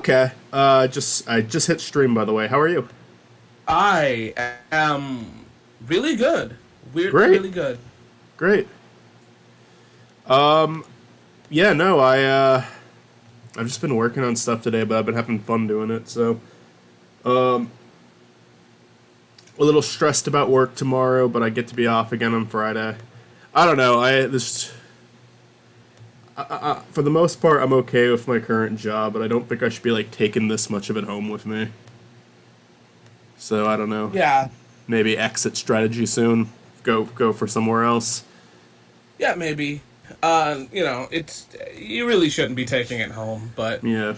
Okay. I just hit stream, by the way. How are you? I am really good. Weirdly, Great. really good. Great. Yeah, no, I've just been working on stuff today, but I've been having fun doing it. So, a little stressed about work tomorrow, but I get to be off again on Friday. I don't know. For the most part, I'm okay with my current job, but I don't think I should be like taking this much of it home with me. So I don't know. Yeah, Maybe exit strategy soon. Go for somewhere else. yeah, maybe. It's you really shouldn't be taking it home, but Yeah.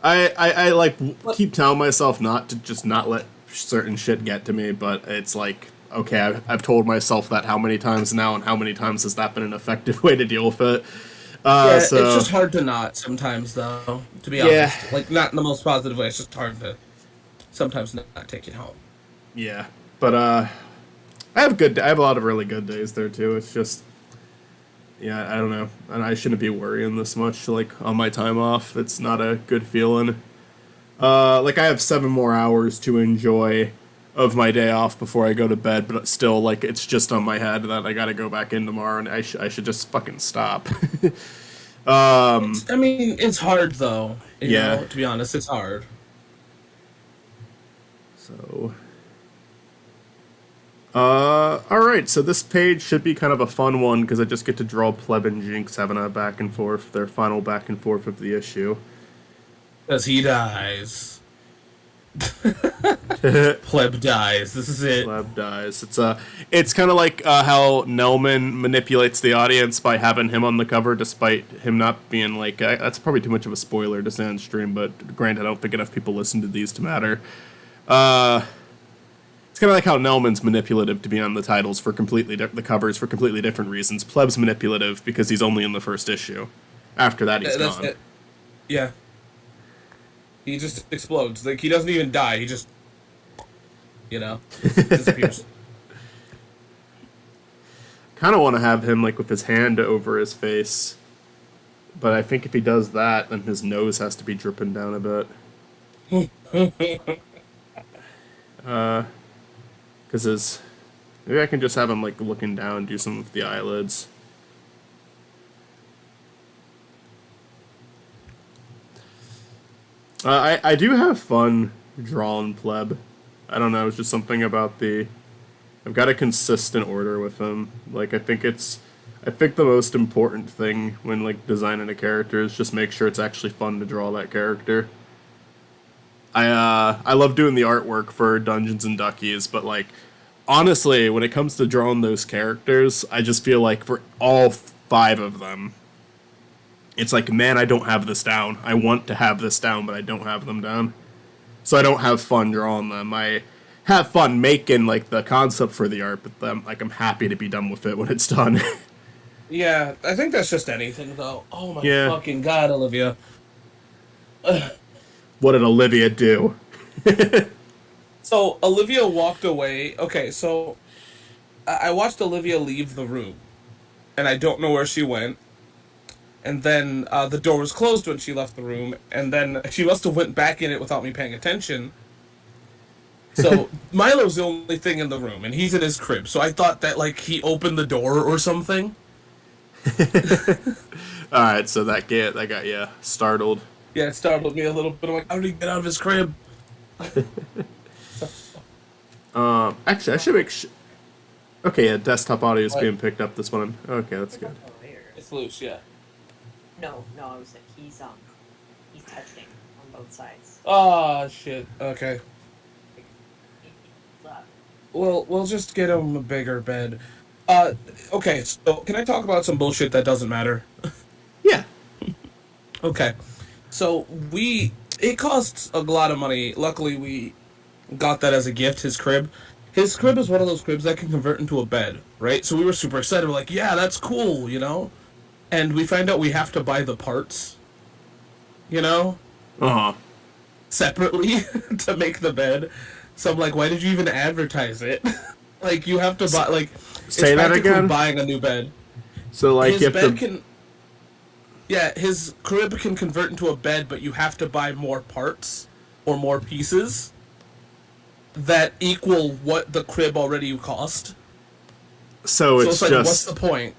I like but keep telling myself not to just not let certain shit get to me, but it's like okay, I've told myself that how many times now, and how many times has that been an effective way to deal with it? yeah, it's So just hard to not sometimes, though. To be yeah, honest, like not in the most positive way. It's just hard to sometimes not take it home. yeah, but I have a lot of really good days there too. It's just yeah, I don't know, and I shouldn't be worrying this much like on my time off. It's not a good feeling. Like I have 7 more hours to enjoy of my day off before I go to bed, but it's still like it's just on my head that I gotta go back in tomorrow, and I should just fucking stop. I mean, it's hard though. Yeah. To be honest, it's hard. So, all right. So this page should be kind of a fun one because I just get to draw Pleb and Jinx having a back and forth, their final back and forth of the issue. Because he dies. Pleb dies. This is it. Pleb dies. It's kind of like how Nelman manipulates the audience by having him on the cover, despite him not being like. That's probably too much of a spoiler to say on stream, but granted, I don't think enough people listen to these to matter. It's kind of like how Nelman's manipulative to be on the titles for the covers for completely different reasons. Pleb's manipulative because he's only in the first issue. After that, he's That's gone. it. Yeah. He just explodes. Like, he doesn't even die. He just, disappears. Kind of want to have him like with his hand over his face, but I think if he does that, then his nose has to be dripping down a bit. Because maybe I can just have him like looking down and do some of the eyelids. I do have fun drawing Pleb. I don't know, it's just something about I've got a consistent order with him. Like, I think the most important thing when, like, designing a character is just make sure it's actually fun to draw that character. I love doing the artwork for Dungeons and Duckies, but, like, honestly, when it comes to drawing those characters, I just feel like for all 5 of them, it's like, man, I don't have this down. I want to have this down, but I don't have them down. So I don't have fun drawing them. I have fun making, like, the concept for the art, but like, I'm happy to be done with it when it's done. Yeah, I think that's just anything, though. Oh my Yeah. fucking god, Olivia. What did Olivia do? So, Olivia walked away. Okay, so I watched Olivia leave the room, and I don't know where she went. And then the door was closed when she left the room, and then she must have went back in it without me paying attention. So Milo's the only thing in the room, and he's in his crib. So I thought that like he opened the door or something. All right, so that got you startled. Yeah, it startled me a little bit. I'm like, how did he get out of his crib? Actually, I should okay, yeah, desktop audio is being picked up this one. Okay, that's good. It's loose, yeah. No, I was like, he's touching on both sides. Oh shit. Okay. Left. Well, we'll just get him a bigger bed. Okay. So can I talk about some bullshit that doesn't matter? Yeah. Okay. So it costs a lot of money. Luckily, we got that as a gift. His crib. His crib is one of those cribs that can convert into a bed, right? So we were super excited. We're like, yeah, that's cool, And we find out we have to buy the parts, Uh-huh. separately to make the bed. So I'm like, why did you even advertise it? Like, you have to buy, like, Say it's that practically again? buying a new bed. So, like, His you have bed to... can... Yeah, his crib can convert into a bed, but you have to buy more parts or more pieces that equal what the crib already cost. So So it's it's like, what's just the point?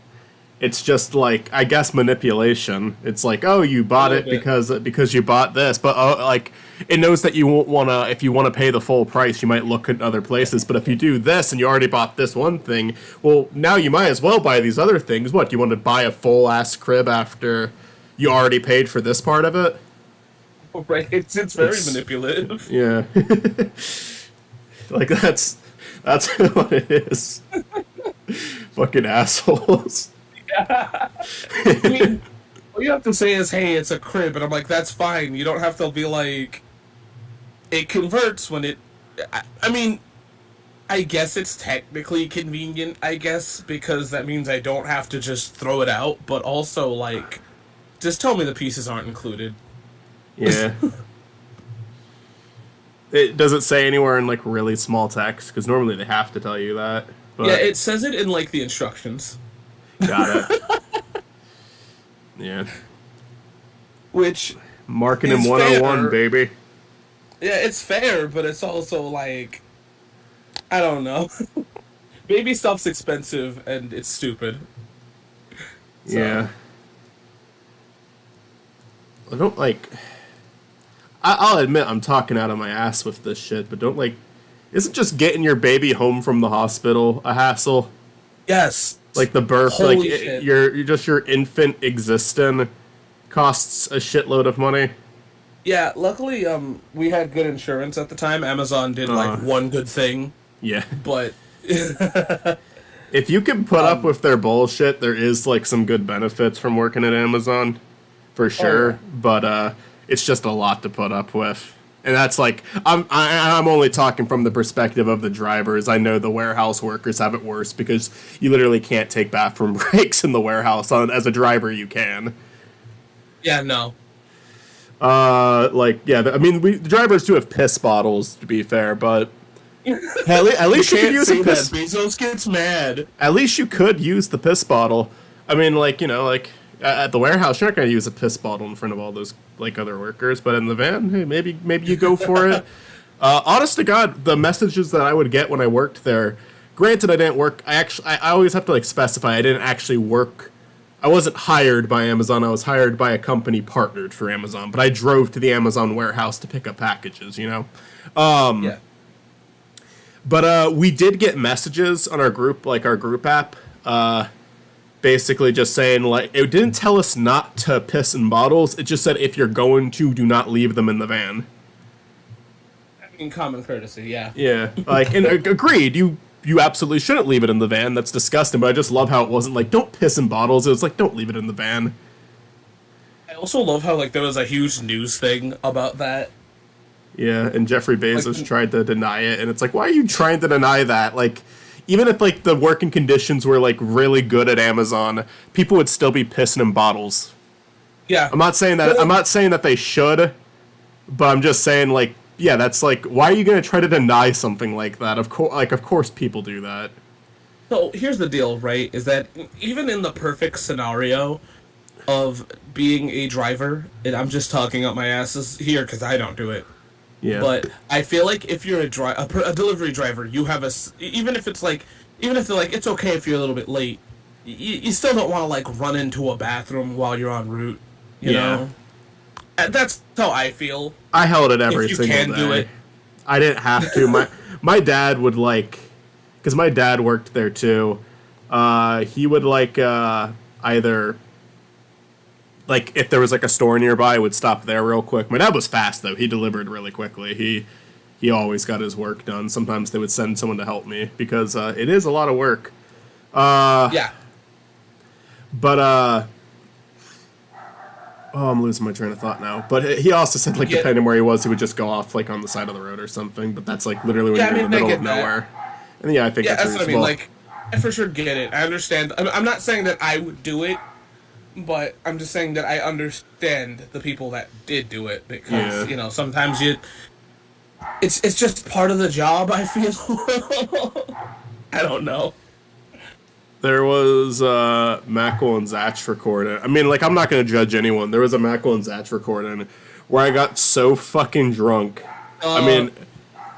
it's just like, I guess, manipulation. It's like, oh, you A bought little it bit. because you bought this, but oh, like it knows that you won't wanna, if you want to pay the full price, you might look at other places. But if you do this and you already bought this one thing, well, now you might as well buy these other things. What, you want to buy a full ass crib after you already paid for this part of it? Right? It's very It's- manipulative. Yeah, like that's what it is. Fucking assholes. I mean, all you have to say is, "Hey, it's a crib," and I'm like, "That's fine." You don't have to be like, "It converts when it." I mean, I guess it's technically convenient. I guess because that means I don't have to just throw it out. But also, like, just tell me the pieces aren't included. Yeah. It does it say anywhere in like really small text? Because normally they have to tell you that. But Yeah, it says it in like the instructions, got it. Yeah. which Marketing It's 101, fair. baby. yeah, it's fair, but it's also like, I don't know. Baby stuff's expensive and it's stupid. So- Yeah. I don't like. I'll admit I'm talking out of my ass with this shit, but don't like. Isn't just getting your baby home from the hospital a hassle? Yes. Like the birth, Holy like shit. your infant existing costs a shitload of money. Yeah, luckily, we had good insurance at the time. Amazon did like one good thing, Yeah. but If you can put up with their bullshit, there is like some good benefits from working at Amazon, for sure. yeah. But it's just a lot to put up with, and that's like I'm only talking from the perspective of the drivers. I know the warehouse workers have it worse because you literally can't take bathroom breaks in the warehouse. As a driver, you can. yeah, no. Like yeah, I mean the drivers do have piss bottles to be fair, but at least you could Can't use say a that. piss. Bezos gets mad. At least you could use the piss bottle. I mean, like, like at the warehouse, you're not going to use a piss bottle in front of all those like other workers, but in the van, hey, maybe you go for it. Honest to God, the messages that I would get when I worked there. Granted, I didn't work. I always have to like specify I didn't actually work. I wasn't hired by Amazon. I was hired by a company partnered for Amazon, but I drove to the Amazon warehouse to pick up packages. Yeah. But we did get messages on our group, like our group app, basically just saying, like, it didn't tell us not to piss in bottles. It just said if you're going to, do not leave them in the van. I mean, common courtesy, yeah. Yeah, like, and agreed. You absolutely shouldn't leave it in the van. That's disgusting. But I just love how it wasn't like don't piss in bottles. It was like don't leave it in the van. I also love how like there was a huge news thing about that. Yeah, and Jeffrey Bezos Like- tried to deny it, and it's like, why are you trying to deny that? Like, even if like the working conditions were like really good at Amazon, people would still be pissing in bottles. Yeah. I'm not saying that. I'm not saying that they should, but I'm just saying like, yeah, that's like, why are you gonna try to deny something like that? Of course, people do that. So here's the deal, right? Is that even in the perfect scenario of being a driver, and I'm just talking up my asses here because I don't do it. Yeah, But I feel like if you're a delivery driver, you have even if it's like, even if they're like, it's okay if you're a little bit late, you still don't want to like run into a bathroom while you're en route, you Yeah. know? And that's how I feel. I held it every If you single can day. do it. I didn't have to. My dad would like, because my dad worked there too. He would like either. Like if there was like a store nearby, I would stop there real quick. My dad was fast though; he delivered really quickly. He always got his work done. Sometimes they would send someone to help me because it is a lot of work. Yeah. But oh, I'm losing my train of thought now. But he also said like Yeah. depending where he was, he would just go off like on the side of the road or something. But that's like literally when Yeah, I you're in mean, the I middle of get that. nowhere. And yeah, I think Yeah, that's that's what I mean. reasonable. Like, I for sure get it. I understand. I'm not saying that I would do it, but I'm just saying that I understand the people that did do it because Yeah. you know sometimes it's just part of the job. I feel. I don't know. There was Mackle and Zach recording. I mean, like, I'm not going to judge anyone. There was a Mackle and Zach recording where I got so fucking drunk. I mean,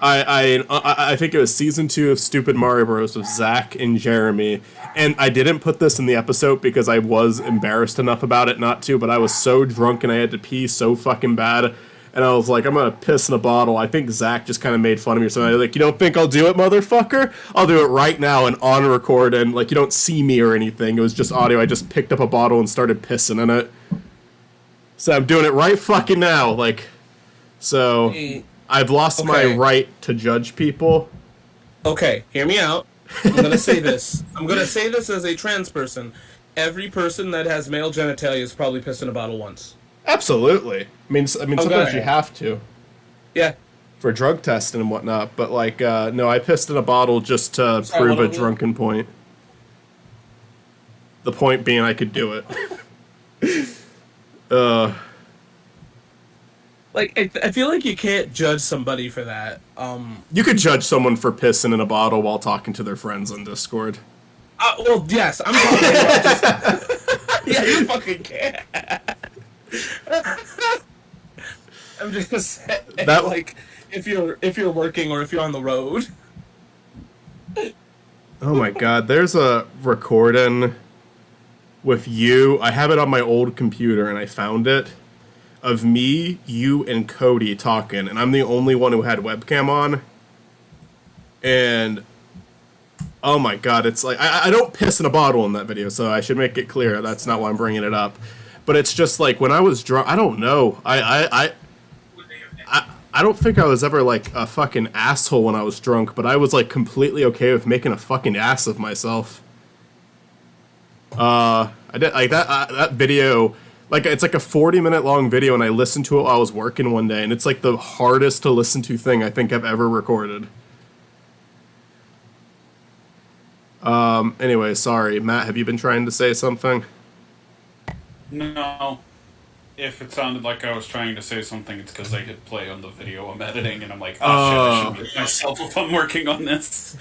I think it was season 2 of Stupid Mario Bros. With Zach and Jeremy. And I didn't put this in the episode because I was embarrassed enough about it not to, but I was so drunk and I had to pee so fucking bad. And I was like, I'm gonna piss in a bottle. I think Zach just kind of made fun of me or something. I was like, you don't think I'll do it, motherfucker? I'll do it right now and on record. And, like, you don't see me or anything. It was just audio. I just picked up a bottle and started pissing in it. So I'm doing it right fucking now. Like, so I've lost my right to judge people. Okay, hear me out. I'm gonna say this. I'm gonna say this as a trans person. Every person that has male genitalia is probably pissed in a bottle once. Absolutely. I mean, sometimes you have to. Yeah. For drug testing and whatnot, but, like, no, I pissed in a bottle just to prove a drunken point. The point being I could do it. Like, I feel like you can't judge somebody for that. You could judge someone for pissing in a bottle while talking to their friends on Discord. Well, yes, I'm talking about just... Yeah, you fucking can't. I'm just saying, that, like, if you're working or if you're on the road. Oh my god, there's a recording with you. I have it on my old computer and I found it. Of me, you, and Cody talking, and I'm the only one who had webcam on. And oh my god, it's like I don't piss in a bottle in that video, so I should make it clear that's not why I'm bringing it up. But it's just like when I was drunk, I don't know. I don't think I was ever like a fucking asshole when I was drunk, but I was like completely okay with making a fucking ass of myself. I did like that video. Like, it's like a 40-minute long video, and I listened to it while I was working one day, and it's like the hardest to listen to thing I think I've ever recorded. Anyway, sorry. Matt, have you been trying to say something? No. If it sounded like I was trying to say something, it's because I hit play on the video I'm editing, and I'm like, oh shit, I should mute myself if I'm working on this.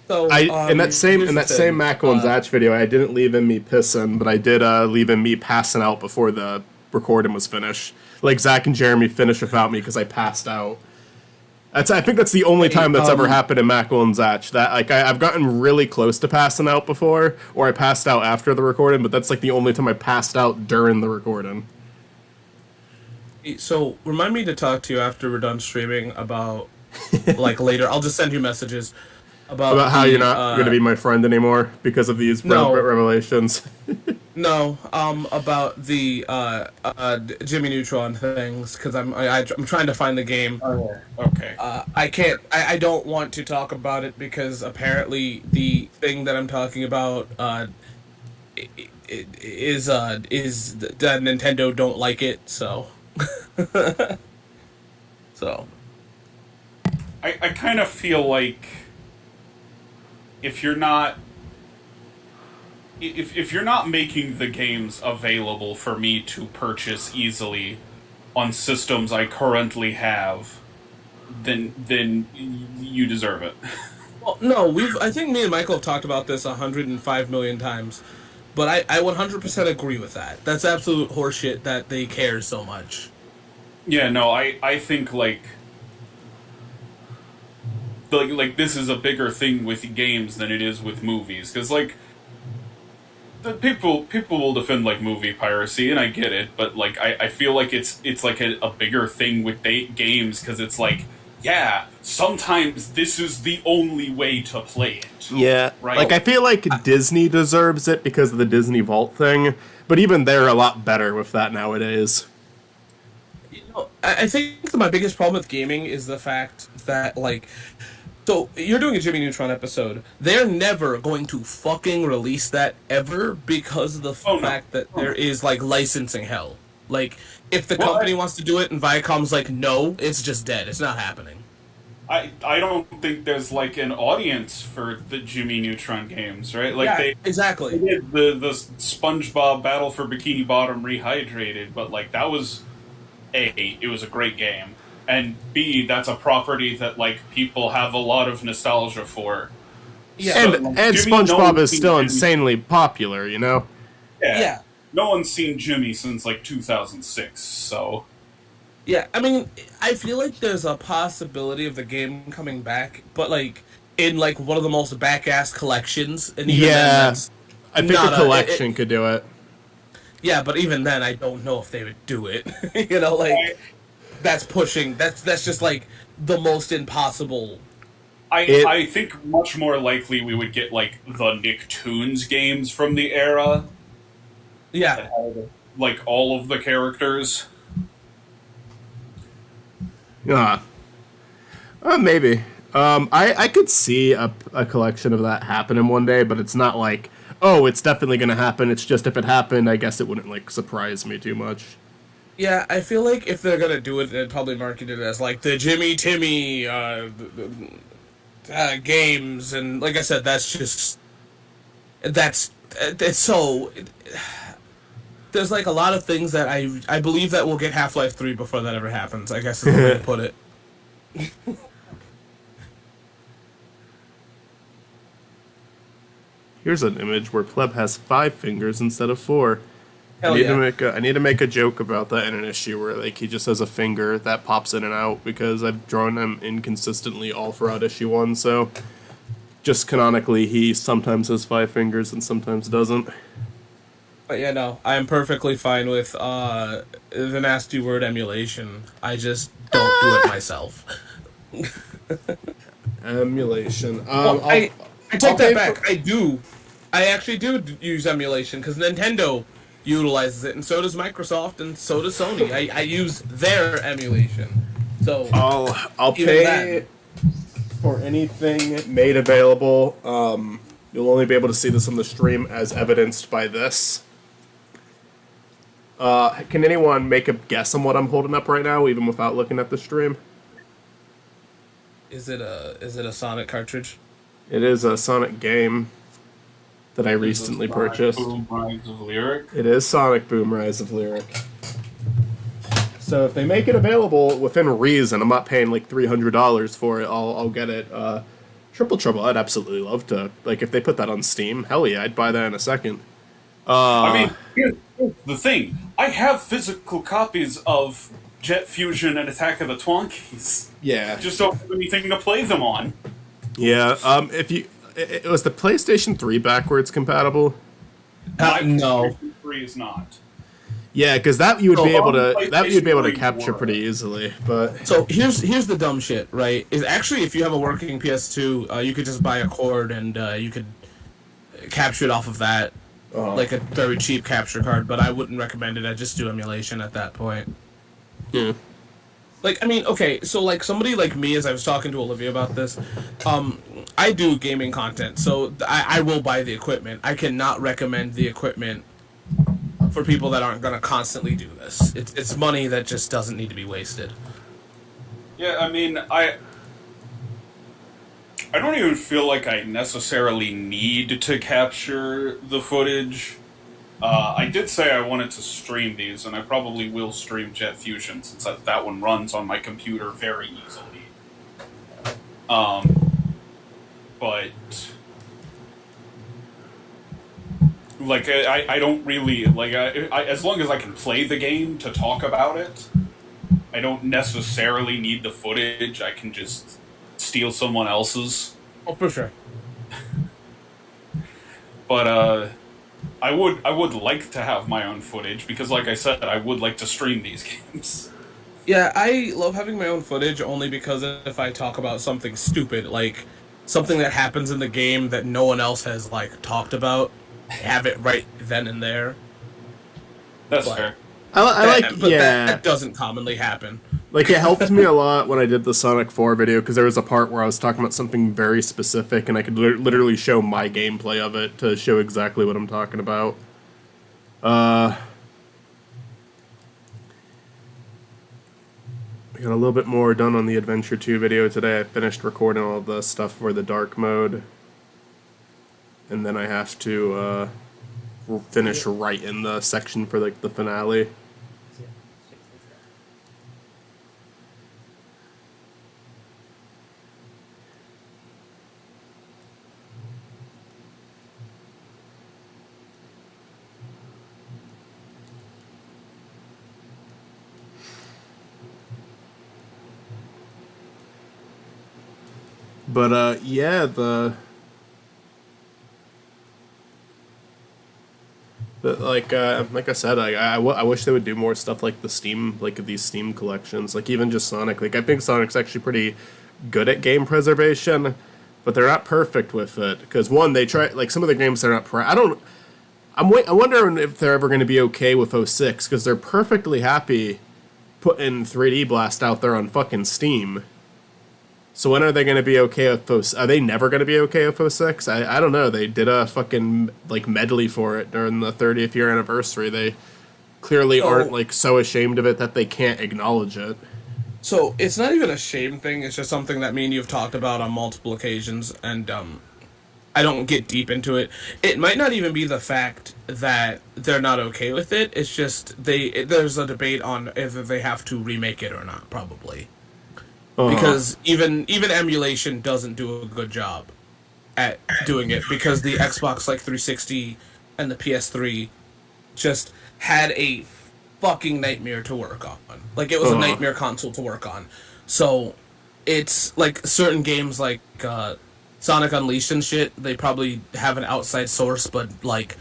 So, in that same Mackle and Zach video, I didn't leave in me pissing, but I did leave in me passing out before the recording was finished. Like, Zach and Jeremy finished without me because I passed out. I think that's the only time that's ever happened in Mackle and Zach. That, like, I've gotten really close to passing out before, or I passed out after the recording, but that's like the only time I passed out during the recording. So, remind me to talk to you after we're done streaming about, like, later. I'll just send you messages. About how you're not going to be my friend anymore because of these revelations. No, about the Jimmy Neutron things, because I'm trying to find the game. Oh, okay. I can't. I don't want to talk about it because apparently the thing that I'm talking about is that Nintendo don't like it. So. So. I kind of feel like if you're not making the games available for me to purchase easily on systems I currently have, then you deserve it. Well, no, I think me and Michael have talked about this 105 million times, but I 100% agree with that. That's absolute horseshit that they care so much. Yeah, no, I think like this is a bigger thing with games than it is with movies, because like the people will defend like movie piracy, and I get it, but like I feel like it's like a bigger thing with games, because it's like, yeah, sometimes this is the only way to play it. Yeah, right. Like I feel like Disney deserves it because of the Disney Vault thing, but even they're a lot better with that nowadays. You know, I think my biggest problem with gaming is the fact that, like, so you're doing a Jimmy Neutron episode. They're never going to fucking release that ever because of the fact that there is, like, licensing hell. Like, if the company wants to do it and Viacom's like, no, it's just dead. It's not happening. I don't think there's like an audience for the Jimmy Neutron games, right? Like exactly. They did the SpongeBob Battle for Bikini Bottom Rehydrated, but like that was it was a great game. and B, that's a property that like people have a lot of nostalgia for. Yeah. So, And like, Jimmy, no SpongeBob one's is seen still Jimmy- insanely popular, you know? Yeah. No one's seen Jimmy since like 2006, so Yeah, I mean, I feel like there's a possibility of the game coming back, but like in like one of the most back-ass collections, and even then Yeah. that's I think not a collection could do it. yeah, but even then I don't know if they would do it. You know, like that's pushing. That's just like the most impossible. I think much more likely we would get like the Nicktoons games from the era, Yeah, like all of the characters. Yeah. Maybe. I could see a collection of that happening one day, but it's not like, oh, it's definitely going to happen. It's just if it happened, I guess it wouldn't like surprise me too much. yeah. I feel like if they're gonna do it, they'd probably market it as like the Jimmy Timmy games, and like I said, it's so. There's like a lot of things that I believe that we'll get Half-Life 3 before that ever happens, I guess is the way to put it. Here's an image where Pleb has 5 fingers instead of 4. Hell I yeah. need to make a joke about that in an issue where like he just has a finger that pops in and out because I've drawn him inconsistently all throughout issue 1. So just canonically, he sometimes has 5 fingers and sometimes doesn't. But yeah, no, I am perfectly fine with the nasty word emulation. I just don't do it myself. Emulation. Well, I take I'll pay that back. I actually do use emulation because Nintendo utilizes it, and so does Microsoft, and so does Sony. I use their emulation. So I'll even pay that. for anything made available. You'll only be able to see this on the stream as evidenced by this. Can anyone make a guess on what I'm holding up right now, even without looking at the stream? Is it a Sonic cartridge? It is a Sonic game that I recently purchased. Boom, Rise of Lyric. It is Sonic Boom Rise of Lyric. So if they make it available within reason, I'm not paying like $300 for it. I'll get it. Triple Trouble, I'd absolutely love to. Like if they put that on Steam, hell yeah, I'd buy that in a second. I mean, here's the thing. I have physical copies of Jet Fusion and Attack of the Twonkies. Yeah. Just don't have anything to play them on. Yeah. If you, it was the PlayStation 3 backwards compatible. My No. PlayStation 3 is not. Yeah, because that you would be able to PlayStation capture 3 pretty easily. But So here's the dumb shit, right? Is actually if you have a working PS2, you could just buy a cord and you could capture it off of that, like a very cheap capture card. But I wouldn't recommend it. I just do emulation at that point. yeah. Like, I mean, okay, so like somebody like me, as I was talking to Olivia about this, I do gaming content, so I will buy the equipment. I cannot recommend the equipment for people that aren't going to constantly do this. It's money that just doesn't need to be wasted. Yeah, I mean, I don't even feel like I necessarily need to capture the footage. I did say I wanted to stream these, and I probably will stream Jet Fusion, since that one runs on my computer very easily. But like, I don't really, like, I as long as I can play the game to talk about it, I don't necessarily need the footage. I can just steal someone else's. Oh, for sure. But, I would like to have my own footage, because like I said, I would like to stream these games. Yeah, I love having my own footage only because if I talk about something stupid, like something that happens in the game that no one else has like talked about, have it right then and there. That's But- fair. That doesn't commonly happen. Like, it helped me a lot when I did the Sonic 4 video, because there was a part where I was talking about something very specific, and I could literally show my gameplay of it to show exactly what I'm talking about. I got a little bit more done on the Adventure 2 video today. I finished recording all the stuff for the dark mode. And then I have to finish writing the section for like the finale. But yeah, like I said, I wish they would do more stuff like the Steam, like these Steam collections, like even just Sonic. Like I think Sonic's actually pretty good at game preservation, but they're not perfect with it because one, they try like some of the games they're not. I don't. I'm wondering if they're ever going to be okay with '06 because they're perfectly happy putting 3D Blast out there on fucking Steam. So when are they going to be okay with those? Are they never going to be okay with '06? I don't know. They did a fucking like medley for it during the 30th year anniversary. They clearly aren't like so ashamed of it that they can't acknowledge it. So it's not even a shame thing. It's just something that me and you've talked about on multiple occasions, and I don't get deep into it. It might not even be the fact that they're not okay with it. It's just there's a debate on whether they have to remake it or not, probably. Because even emulation doesn't do a good job at doing it because the Xbox like 360 and the PS3 just had a fucking nightmare to work on. Like it was a nightmare console to work on. So it's like certain games like Sonic Unleashed and shit, they probably have an outside source, but like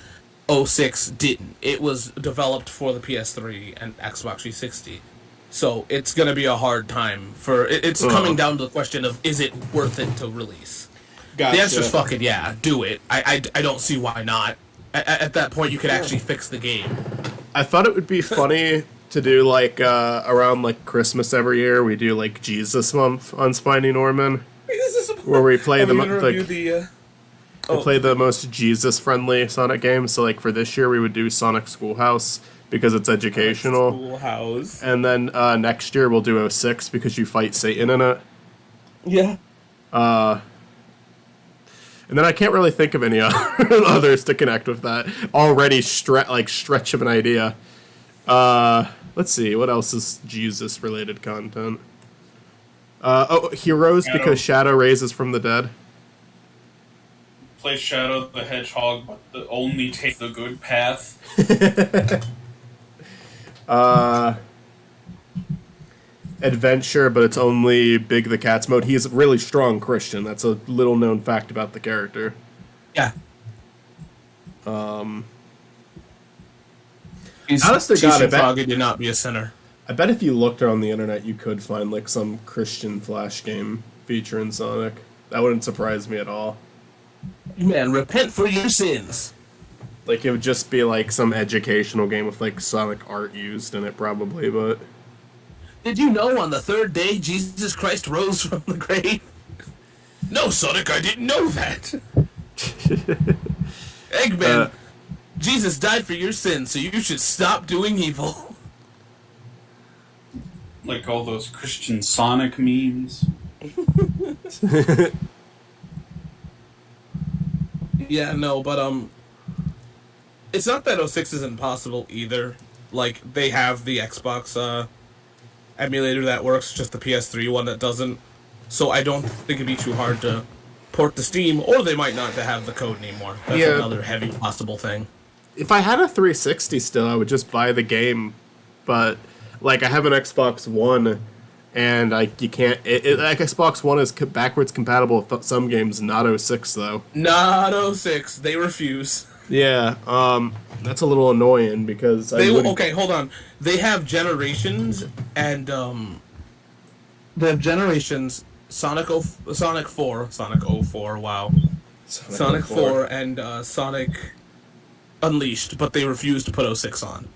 '06 didn't. It was developed for the PS3 and Xbox 360. So it's going to be a hard time for... It's coming down to the question of, is it worth it to release? Gotcha. The answer's fucking yeah, do it. I don't see why not. At that point, you could actually fix the game. I thought it would be funny to do, like, around, like, Christmas every year, we do, like, Jesus Month on Spiny Norman. Where we play play the most Jesus-friendly Sonic games. So, like, for this year, we would do Sonic Schoolhouse, because it's educational. Schoolhouse. And then next year we'll do '06 because you fight Satan in it. Yeah. And then I can't really think of any others to connect with that. Already stretch of an idea. Let's see, what else is Jesus-related content? Heroes Shadow. Because Shadow raises from the dead. Play Shadow the Hedgehog, but only take the good path. Adventure, but it's only Big the Cat's mode. He's a really strong Christian. That's a little known fact about the character. Yeah. Honest to God, I bet did not be a sinner. I bet if you looked around the internet, you could find like some Christian flash game featuring Sonic. That wouldn't surprise me at all. Man, repent for your sins. Like, it would just be, like, some educational game with, like, Sonic art used in it, probably, but... Did you know on the third day, Jesus Christ rose from the grave? No, Sonic, I didn't know that! Eggman, Jesus died for your sins, so you should stop doing evil. Like all those Christian Sonic memes. Yeah, no, but, it's not that '06 is impossible either. Like, they have the Xbox, emulator that works, just the PS3 one that doesn't. So I don't think it'd be too hard to port to Steam, or they might not have the code anymore. That's another heavy possible thing. If I had a 360 still, I would just buy the game, but, like, I have an Xbox One, and you can't... like, Xbox One is backwards compatible with some games, not '06, though. Not '06. They refuse. Yeah, that's a little annoying because okay, hold on. They have Generations and they have Generations, Sonic 4, Sonic 04, wow. Sonic 4 and Sonic Unleashed, but they refuse to put '06 on.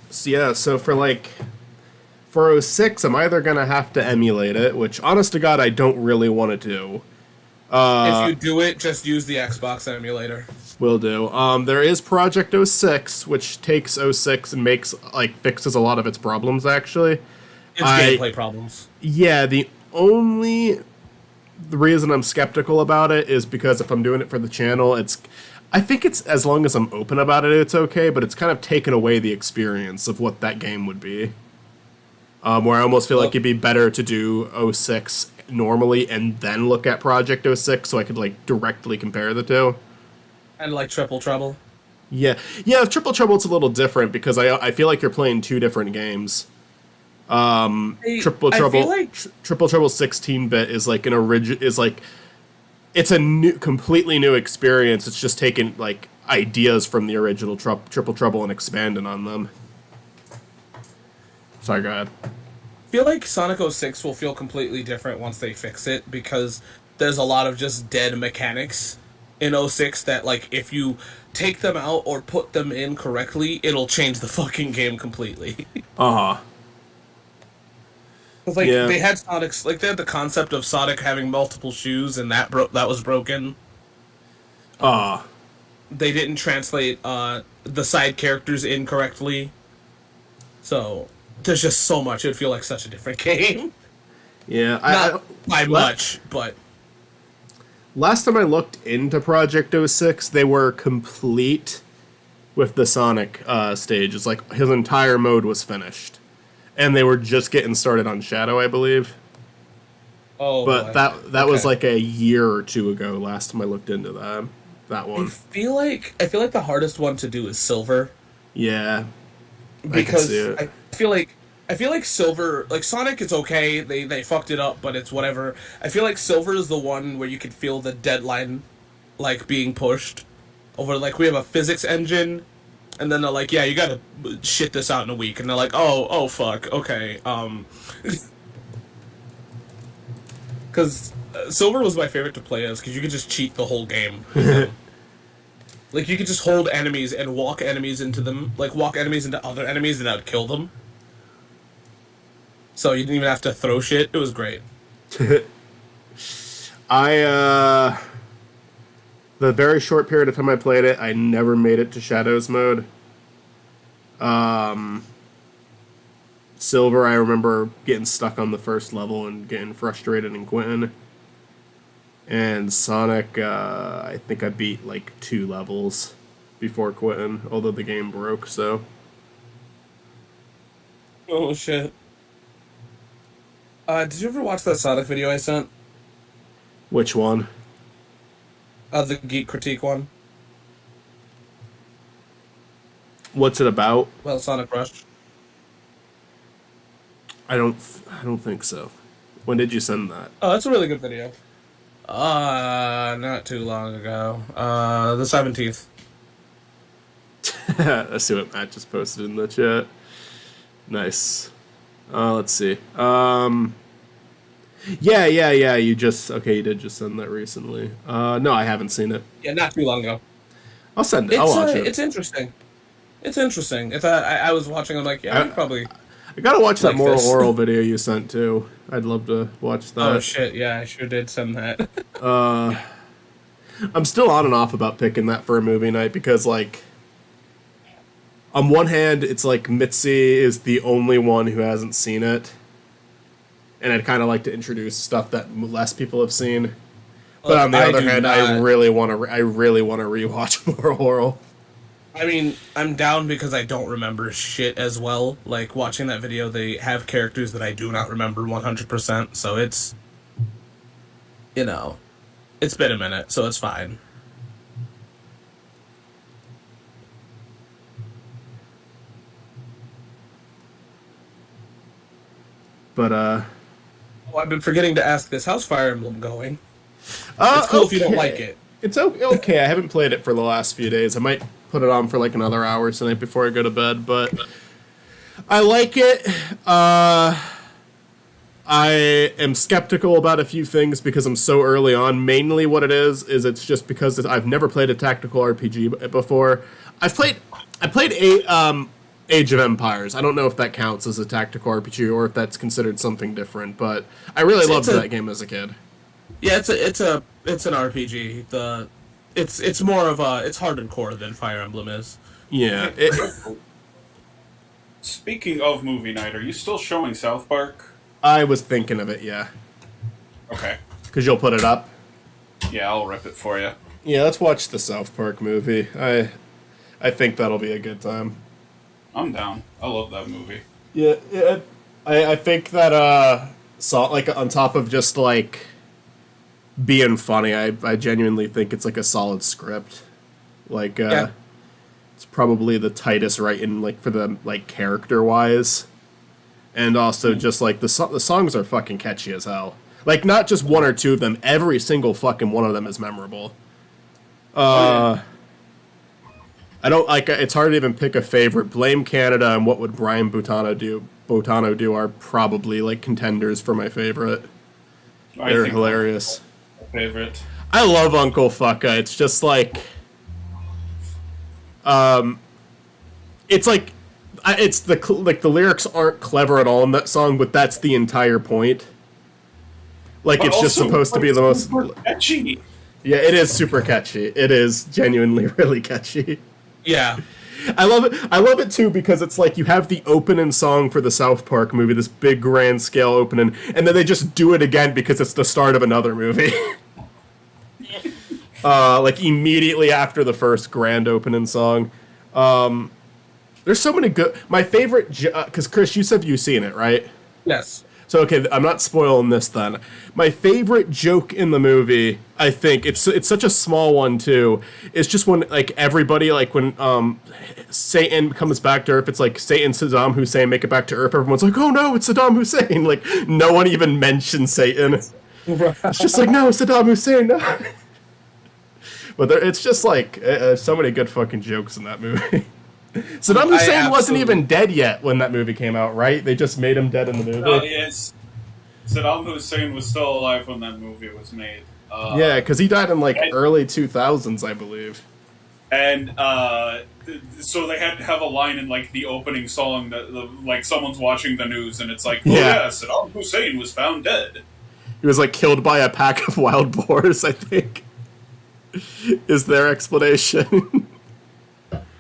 So, yeah, so for '06, I'm either gonna have to emulate it, which honest to God I don't really want to do. If you do it, just use the Xbox emulator. Will do. There is Project 06, which takes '06 and fixes a lot of its problems, actually. It's gameplay problems. Yeah, the reason I'm skeptical about it is because if I'm doing it for the channel, I think it's, as long as I'm open about it, it's okay, but it's kind of taken away the experience of what that game would be. Where I almost feel like it'd be better to do '06 normally and then look at Project 06 so I could, like, directly compare the two. And, like, Triple Trouble? Yeah, Triple Trouble, it's a little different because I feel like you're playing two different games. Triple I Trouble, feel like Triple Trouble 16-bit is like an it's a new, completely new experience. It's just taken like ideas from the original Triple Trouble and expanding on them. Sorry, go ahead. feel like Sonic 06 will feel completely different once they fix it because there's a lot of just dead mechanics in 06 that like if you take them out or put them in correctly, it'll change the fucking game completely. Uh huh. Cause like Yeah. they had Sonic's like they had the concept of Sonic having multiple shoes and that was broken. Uh They didn't translate the side characters incorrectly. So there's just so much. It'd feel like such a different game. yeah. Not by much, but Last time I looked into Project 06, they were complete with the Sonic stage. It's like his entire mode was finished. And they were just getting started on Shadow, I believe. oh, But boy. that was Okay. like a year or two ago last time I looked into that I one. feel like the hardest one to do is Silver Yeah. because see it. I feel like Silver, like Sonic is okay. They fucked it up, but it's whatever. I feel like Silver is the one where you could feel the deadline like being pushed over. Like we have a physics engine, and then they're like, yeah, you gotta shit this out in a week, and they're like, oh fuck, okay, because Silver was my favorite to play as because you could just cheat the whole game. Like you could just hold enemies and walk enemies into them, like walk enemies into other enemies, and that would kill them. So you didn't even have to throw shit. It was great. I the very short period of time I played it, I never made it to Shadows mode. Silver, I remember getting stuck on the first level and getting frustrated and quitting. And Sonic, I think I beat like 2 levels before quitting, although the game broke, so. Oh shit. Did you ever watch that Sonic video I sent? Which one? The Geek Critique one? What's it about? Well, Sonic Rush. I don't think so. When did you send that? Oh, that's a really good video. Not too long ago. The 17th. I see what Matt just posted in the chat. Nice. Let's see. Yeah. You did just send that recently. No, I haven't seen it. Yeah, not too long ago. I'll send it. I'll watch it. It's interesting. It's interesting. If I was watching, I'm like, yeah, I probably. I gotta watch that like Moral this. Oral video you sent too. I'd love to watch that. Oh shit! Yeah, I sure did send that. I'm still on and off about picking that for a movie night because, like, on one hand, it's like Mitzi is the only one who hasn't seen it, and I'd kind of like to introduce stuff that less people have seen. But on the I other do hand, not. I really want to rewatch Moral Oral. I mean, I'm down because I don't remember shit as well. Like, watching that video, they have characters that I do not remember 100%, so it's... You know, it's been a minute, so it's fine. But Oh, I've been forgetting to ask this. How's Fire Emblem going? It's cool if you don't like it. It's okay. I haven't played it for the last few days. I might put it on for like another hour tonight before I go to bed, but I like it. I am skeptical about a few things because I'm so early on. Mainly what it is it's just because I've never played a tactical RPG before. I played Age of Empires. I don't know if that counts as a tactical RPG or if that's considered something different, but I really loved that game as a kid. Yeah, it's an RPG. It's more of it's hardcore than Fire Emblem is. Yeah. Speaking of movie night, are you still showing South Park? I was thinking of it, yeah. Okay. Because you'll put it up. Yeah, I'll rip it for you. Yeah, let's watch the South Park movie. I think that'll be a good time. I'm down. I love that movie. Yeah. I think that like on top of just like being funny, I genuinely think it's like a solid script. Like Yeah. it's probably the tightest writing like for the like character wise and also just like the songs are fucking catchy as hell. Like not just one or two of them, every single fucking one of them is memorable. I don't like. It's hard to even pick a favorite. Blame Canada and What Would Brian Botano do are probably like contenders for my favorite. They're hilarious. My favorite. I love Uncle Fucka. It's just like, it's like, it's the lyrics aren't clever at all in that song, but that's the entire point. Like But it's just also, supposed to be the most catchy. Yeah, it is super catchy. It is genuinely really catchy. Yeah. I love it. I love it too because it's like you have the opening song for the South Park movie, this big grand scale opening, and then they just do it again because it's the start of another movie. Like immediately after the first grand opening song. There's so many good. My favorite, because Chris, you said you've seen it, right? Yes. So okay, I'm not spoiling this then. My favorite joke in the movie, I think it's such a small one too. It's just when like everybody like when Satan comes back to Earth, it's like Satan, Saddam Hussein make it back to Earth. Everyone's like, oh no, it's Saddam Hussein. Like no one even mentions Satan. It's just like no, Saddam Hussein. No. But it's just like so many good fucking jokes in that movie. Saddam Hussein wasn't even dead yet when that movie came out, right? They just made him dead in the movie. Oh, yes. Saddam Hussein was still alive when that movie was made. Yeah, because he died in like early 2000s, I believe. And so they had to have a line in like the opening song that like someone's watching the news and it's like, oh yeah, Saddam Hussein was found dead. He was like killed by a pack of wild boars, I think. Is their explanation.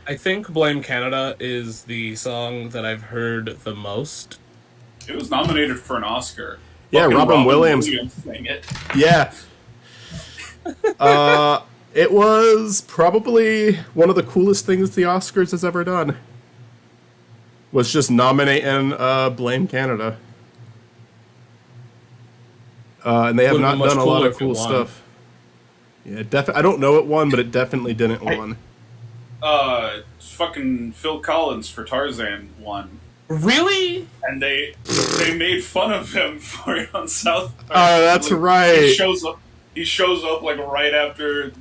I think Blame Canada is the song that I've heard the most. It was nominated for an Oscar. Yeah, Fucking Robin Williams sang it. Yeah. It was probably one of the coolest things the Oscars has ever done. Was just nominating Blame Canada. And they have not done a lot of cool stuff. Yeah, I don't know it won, but it definitely didn't win. Fucking Phil Collins for Tarzan won. Really? And they made fun of him for it on South Park. Oh, that's right. He shows up like right after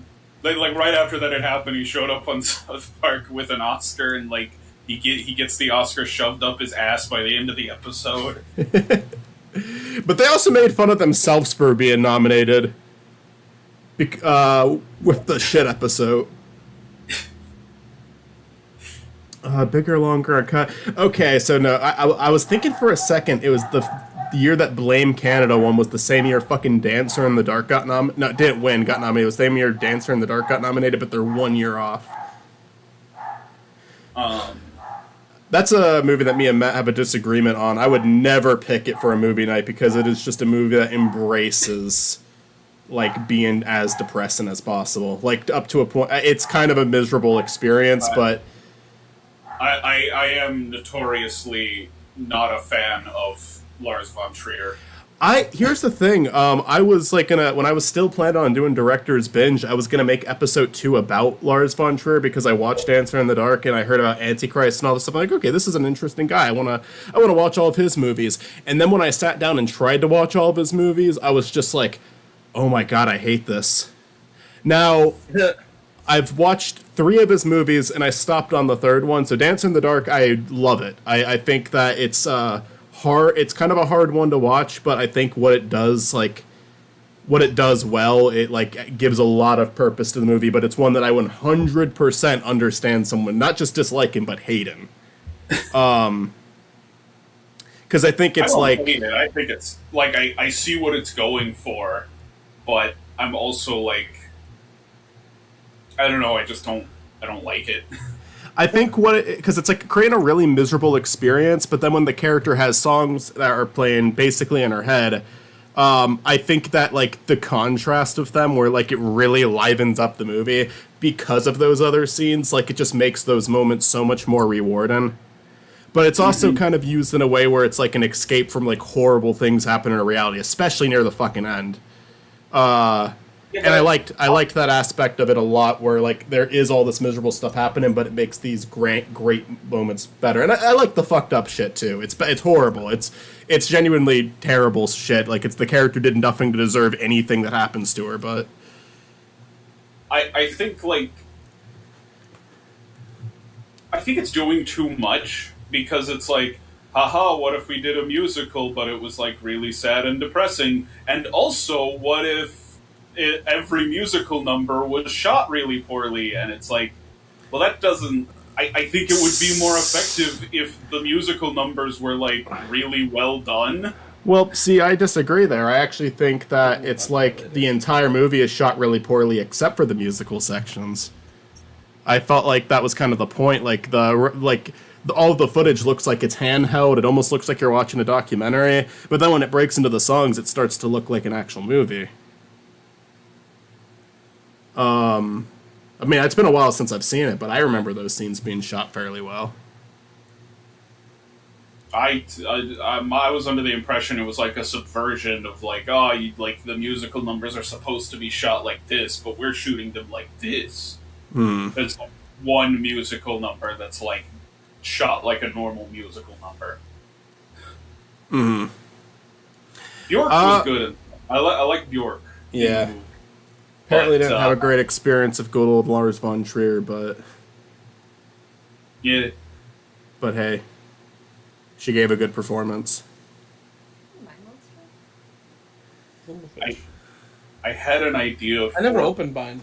that had happened. He showed up on South Park with an Oscar, and like he gets the Oscar shoved up his ass by the end of the episode. But they also made fun of themselves for being nominated. With the shit episode. Bigger, longer, uncut. Okay, so no, I was thinking for a second it was the year that Blame Canada won was the same year fucking Dancer in the Dark got nominated. No, didn't win, got nominated. It was the same year Dancer in the Dark got nominated, but they're 1 year off. That's a movie that me and Matt have a disagreement on. I would never pick it for a movie night because it is just a movie that embraces like being as depressing as possible. Like up to a point, it's kind of a miserable experience, but I am notoriously not a fan of Lars von Trier. Here's the thing. I was like when I was still planning on doing Director's Binge, I was gonna make episode 2 about Lars von Trier because I watched Dancer in the Dark and I heard about Antichrist and all this stuff. I'm like, okay, this is an interesting guy. I wanna watch all of his movies. And then when I sat down and tried to watch all of his movies, I was just like, oh my god, I hate this. Now, I've watched 3 of his movies and I stopped on the 3rd one. So Dancer in the Dark, I love it. I think that it's hard. It's kind of a hard one to watch, but I think what it does well, it like gives a lot of purpose to the movie. But it's one that I 100% understand someone not just disliking but hating. Because I think it's like hate it. I think it's like I see what it's going for, but I'm also like, I don't know. I don't like it. I think because it's like creating a really miserable experience, but then when the character has songs that are playing basically in her head, I think that like the contrast of them, where like it really livens up the movie because of those other scenes, like it just makes those moments so much more rewarding. But it's also kind of used in a way where it's like an escape from like horrible things happening in reality, especially near the fucking end. And I liked that aspect of it a lot, where like there is all this miserable stuff happening, but it makes these great moments better. And I like the fucked up shit too. It's horrible. It's genuinely terrible shit. Like it's the character did nothing to deserve anything that happens to her, but I think like I think it's doing too much because it's like, haha, what if we did a musical, but it was like really sad and depressing? And also, what if every musical number was shot really poorly? And it's like, well, that doesn't. I think it would be more effective if the musical numbers were like really well done. well, see, I disagree there. I actually think that it's like the entire movie is shot really poorly except for the musical sections. I felt like that was kind of the point. All of the footage looks like it's handheld. It almost looks like you're watching a documentary. But then when it breaks into the songs, it starts to look like an actual movie. I mean, it's been a while since I've seen it, but I remember those scenes being shot fairly well. I was under the impression it was like a subversion of like, oh, like the musical numbers are supposed to be shot like this, but we're shooting them like this. There's like one musical number that's like shot like a normal musical number. Bjork was good. I like Bjork. Yeah. Apparently didn't have a great experience of good old Lars von Trier, but yeah. But hey, she gave a good performance. I had an idea. I never opened mine.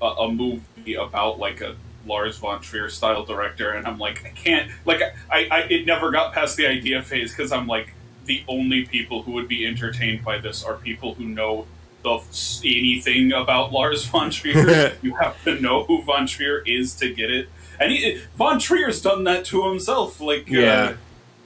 A movie about like a Lars von Trier style director, and I'm like, I can't. Like, it never got past the idea phase because I'm like, the only people who would be entertained by this are people who know anything about Lars von Trier. You have to know who von Trier is to get it, and von Trier's done that to himself. Like,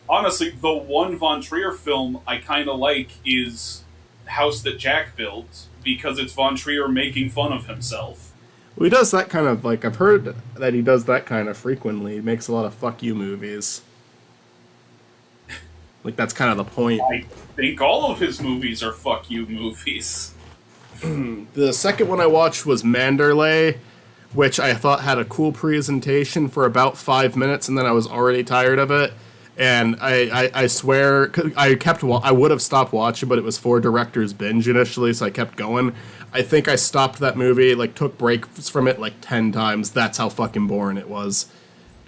honestly, the one von Trier film I kind of like is House That Jack Built because it's von Trier making fun of himself. Well, he does that kind of, like, I've heard that he does that kind of frequently. He makes a lot of fuck you movies. Like, that's kind of the point. I think all of his movies are fuck you movies. The second one I watched was Manderley, which I thought had a cool presentation for about 5 minutes, and then I was already tired of it. And I swear, I would have stopped watching, but it was for Director's Binge initially, so I kept going. I think I stopped that movie, like, took breaks from it, like, 10 times. That's how fucking boring it was.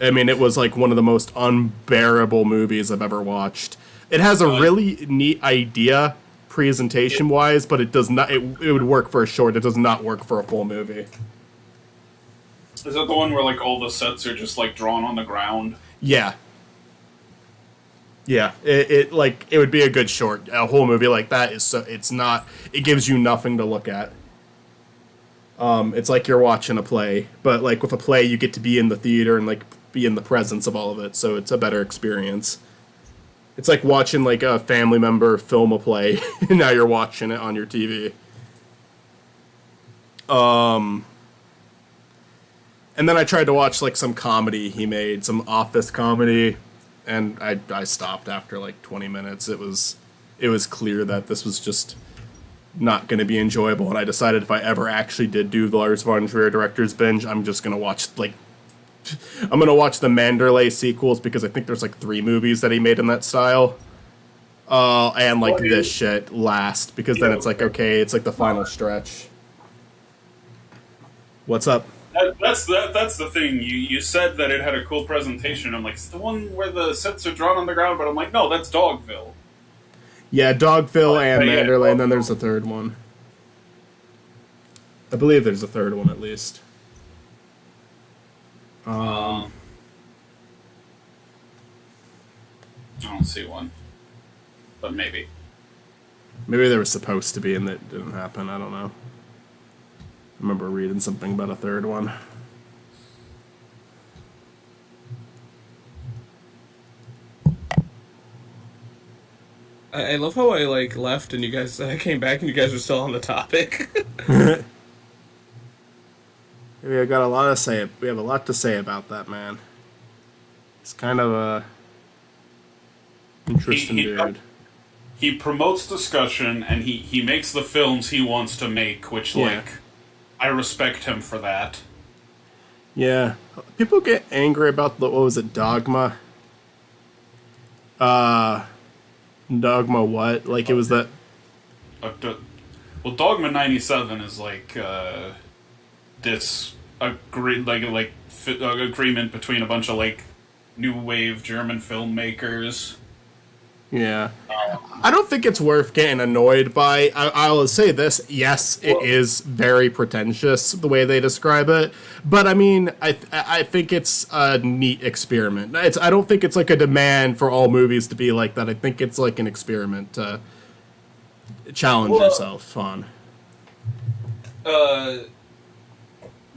I mean, it was, like, one of the most unbearable movies I've ever watched. It has a really neat idea, presentation-wise, but it does not, it would work for a short, it does not work for a full movie. Is that the one where, like, all the sets are just, like, drawn on the ground? Yeah. Yeah, it would be a good short. A whole movie like that it gives you nothing to look at. It's like you're watching a play, but like with a play you get to be in the theater and like be in the presence of all of it, so it's a better experience. It's like watching like a family member film a play, and now you're watching it on your TV. And then I tried to watch like some comedy he made, some office comedy. And I stopped after like 20 minutes. It was clear that this was just not going to be enjoyable. And I decided if I ever actually did do the Lars von Trier Director's Binge, I'm just going to watch the Manderley sequels because I think there's like 3 movies that he made in that style. And like this shit last because then it's like, okay, it's like the final stretch. What's up? That's the thing. You said that it had a cool presentation. I'm like, it's the one where the sets are drawn on the ground, but I'm like, no, that's Dogville. Yeah, Dogville and Manderley, and then there's a third one. I believe there's a third one at least. I don't see one, but maybe. Maybe there was supposed to be and that didn't happen. I don't know. I remember reading something about a third one. I love how I like left and you guys I came back and you guys are still on the topic. We got a lot to say. We have a lot to say about that man. It's kind of a interesting dude. he promotes discussion and he makes the films he wants to make, which Yeah. like I respect him for that. Yeah. People get angry about what was it, Dogma? Dogma what? Like it was that. Well, Dogma 97 is like this agreement between a bunch of like new wave German filmmakers. Yeah. I don't think it's worth getting annoyed by. I will say this: yes, it is very pretentious the way they describe it, but I mean, I think it's a neat experiment. I don't think it's like a demand for all movies to be like that. I think it's like an experiment to challenge yourself on.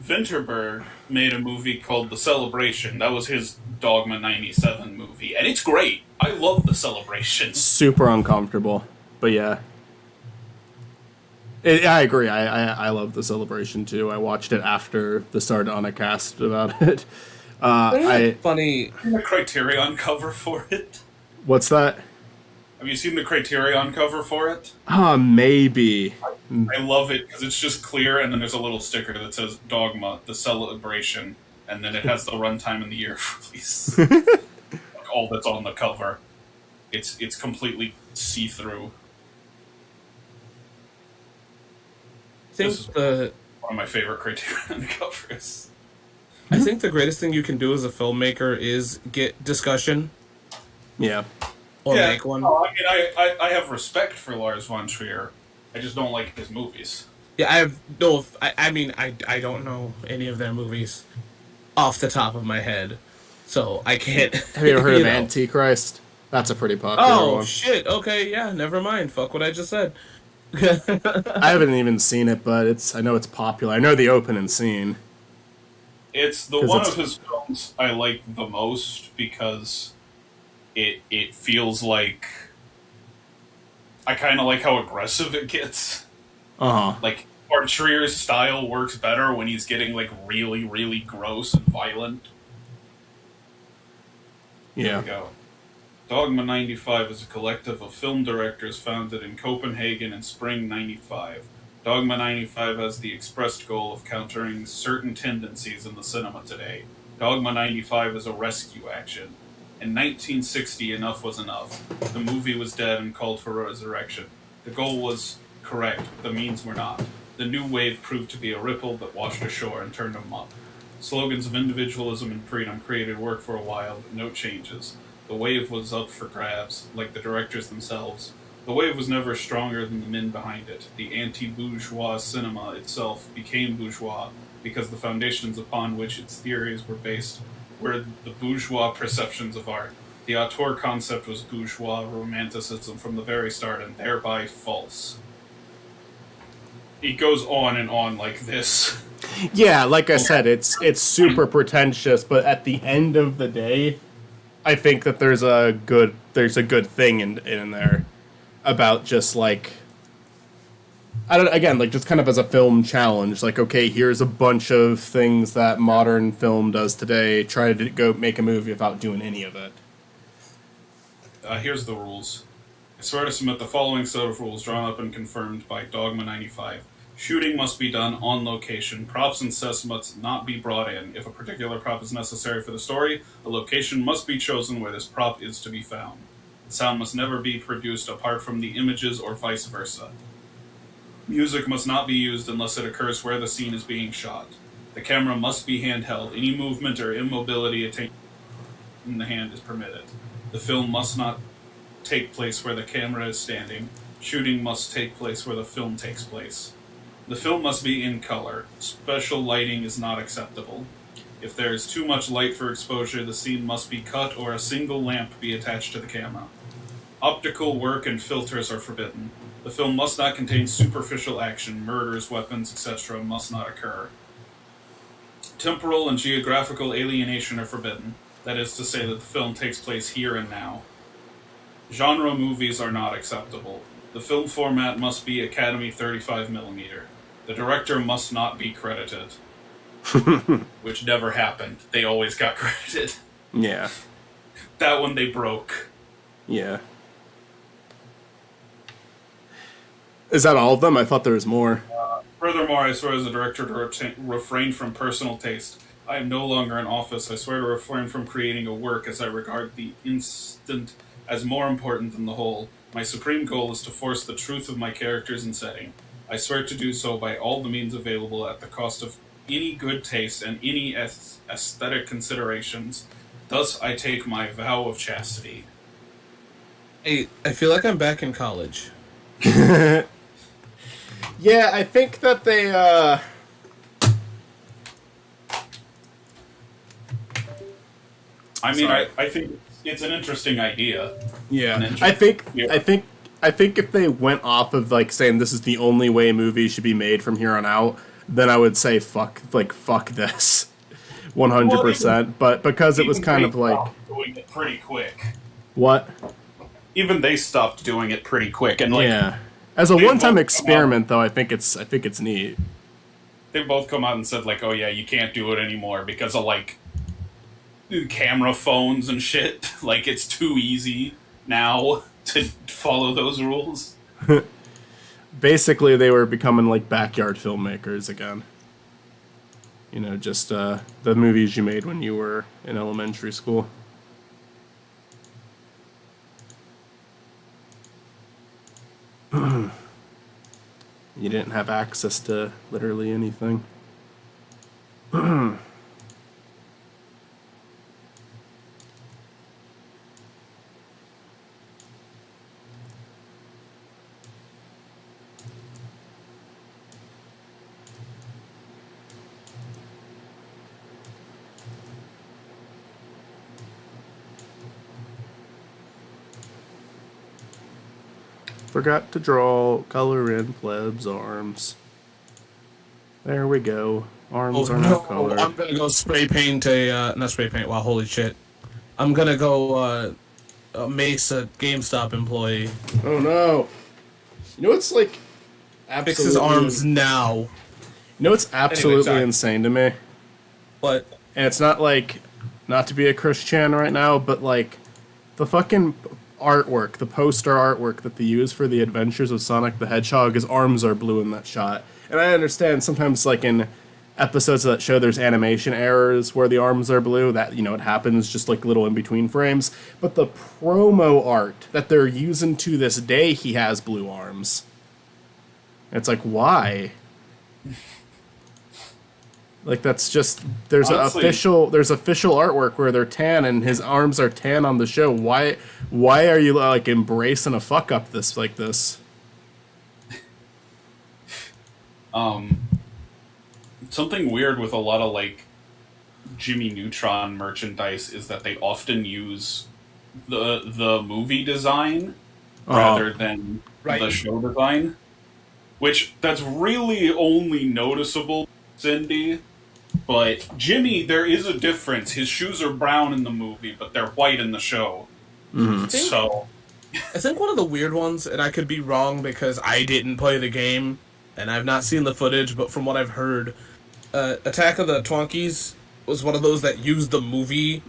Winterberg made a movie called The Celebration. That was his Dogma 97 movie, and it's great. I love The Celebration. Super uncomfortable, but yeah. I agree. I love The Celebration too. I watched it after the start on a cast about it. Funny. The Criterion cover for it. What's that? Have you seen the Criterion cover for it? Maybe. I love it because it's just clear, and then there's a little sticker that says Dogma, The Celebration, and then it has the runtime and the year of release. Like all that's on the cover. It's completely see-through. I think This is the one of my favorite Criterion covers. I think the greatest thing you can do as a filmmaker is get discussion Yeah. or make one. Oh, I mean, I have respect for Lars von Trier. I just don't like his movies. Yeah, I have no. I mean, I don't know any of their movies off the top of my head, so I can't. Have you ever heard of know. Antichrist? That's a pretty popular Oh one. shit! Okay, yeah, never mind. Fuck what I just said. I haven't even seen it, but I know it's popular. I know the opening scene. It's the 'Cause one it's- of his films I like the most because it feels like I kind of like how aggressive it gets. Like von Trier's style works better when he's getting like really, really gross and violent. There Yeah. we go. Dogma 95 is a collective of film directors founded in Copenhagen in spring 95. Dogma 95 has the expressed goal of countering certain tendencies in the cinema today. Dogma 95 is a rescue action. In 1960, enough was enough. The movie was dead and called for resurrection. The goal was correct, but the means were not. The new wave proved to be a ripple that washed ashore and turned them up. Slogans of individualism and freedom created work for a while, but no changes. The wave was up for grabs, like the directors themselves. The wave was never stronger than the men behind it. The anti-bourgeois cinema itself became bourgeois because the foundations upon which its theories were based were the bourgeois perceptions of art. The auteur concept was bourgeois romanticism from the very start and thereby false. He goes on and on like this. Yeah, like I said, it's super pretentious, but at the end of the day, I think that there's a good thing in there about just like again, like just kind of as a film challenge, like okay, here's a bunch of things that modern film does today. Try to go make a movie without doing any of it. Here's the rules. I swear to submit the following set of rules drawn up and confirmed by Dogma 95. Shooting must be done on location. Props and sets must not be brought in. If a particular prop is necessary for the story, a location must be chosen where this prop is to be found. The sound must never be produced apart from the images or vice versa. Music must not be used unless it occurs where the scene is being shot. The camera must be handheld. Any movement or immobility attained in the hand is permitted. The film must not take place where the camera is standing. Shooting must take place where the film takes place. The film must be in color. Special lighting is not acceptable. If there is too much light for exposure, the scene must be cut or a single lamp be attached to the camera. Optical work and filters are forbidden. The film must not contain superficial action, murders, weapons, etc. must not occur. Temporal and geographical alienation are forbidden. That is to say that the film takes place here and now. Genre movies are not acceptable. The film format must be Academy 35mm. The director must not be credited. Which never happened. They always got credited. Yeah. That one they broke. Yeah. Is that all of them? I thought there was more. Furthermore, I swear as a director to refrain from personal taste. I am no longer in office. I swear to refrain from creating a work as I regard the instant as more important than the whole. My supreme goal is to force the truth of my characters and setting. I swear to do so by all the means available at the cost of any good taste and any aesthetic considerations. Thus, I take my vow of chastity. Hey, I feel like I'm back in college. Yeah, I think that they, I mean, Sorry. I think it's an interesting idea. yeah, An I think, yeah. I think if they went off of, like, saying this is the only way movies should be made from here on out, then I would say fuck this. 100%. But because it was Even kind they of like... stopped doing it pretty quick. What? Even they stopped doing it pretty quick, and like Yeah. As a they one-time both experiment, though, I think it's neat. they both come out and said like, "Oh yeah, you can't do it anymore because of like camera phones and shit. Like it's too easy now to follow those rules." Basically, they were becoming like backyard filmmakers again. You know, just the movies you made when you were in elementary school. You didn't have access to literally anything. Forgot to draw color in Pleb's arms. There we go. Arms are now colored. I'm gonna go spray paint not spray paint. Wow, holy shit! I'm gonna go mace a GameStop employee. Oh no! You know what's like absolutely... Fix his arms now. You know what's absolutely sorry. insane to me? But And it's not like, not to be a Christian right now, but like the fucking artwork, the poster artwork that they use for the Adventures of Sonic the Hedgehog, his arms are blue in that shot. And I understand sometimes, like in episodes of that show, there's animation errors where the arms are blue. That, you know, it happens just like little in between frames. But the promo art that they're using to this day, he has blue arms. It's like, why? Like, that's just... There's Honestly, official artwork where they're tan and his arms are tan on the show. Why are you like embracing a fuck up this like this? Something weird with a lot of like Jimmy Neutron merchandise is that they often use the movie design rather than the show design, which that's really only noticeable, Cindy. But Jimmy, there is a difference. His shoes are brown in the movie, but they're white in the show. So I think one of the weird ones, and I could be wrong because I didn't play the game and I've not seen the footage, but from what I've heard, Attack of the Twonkies was one of those that used the movie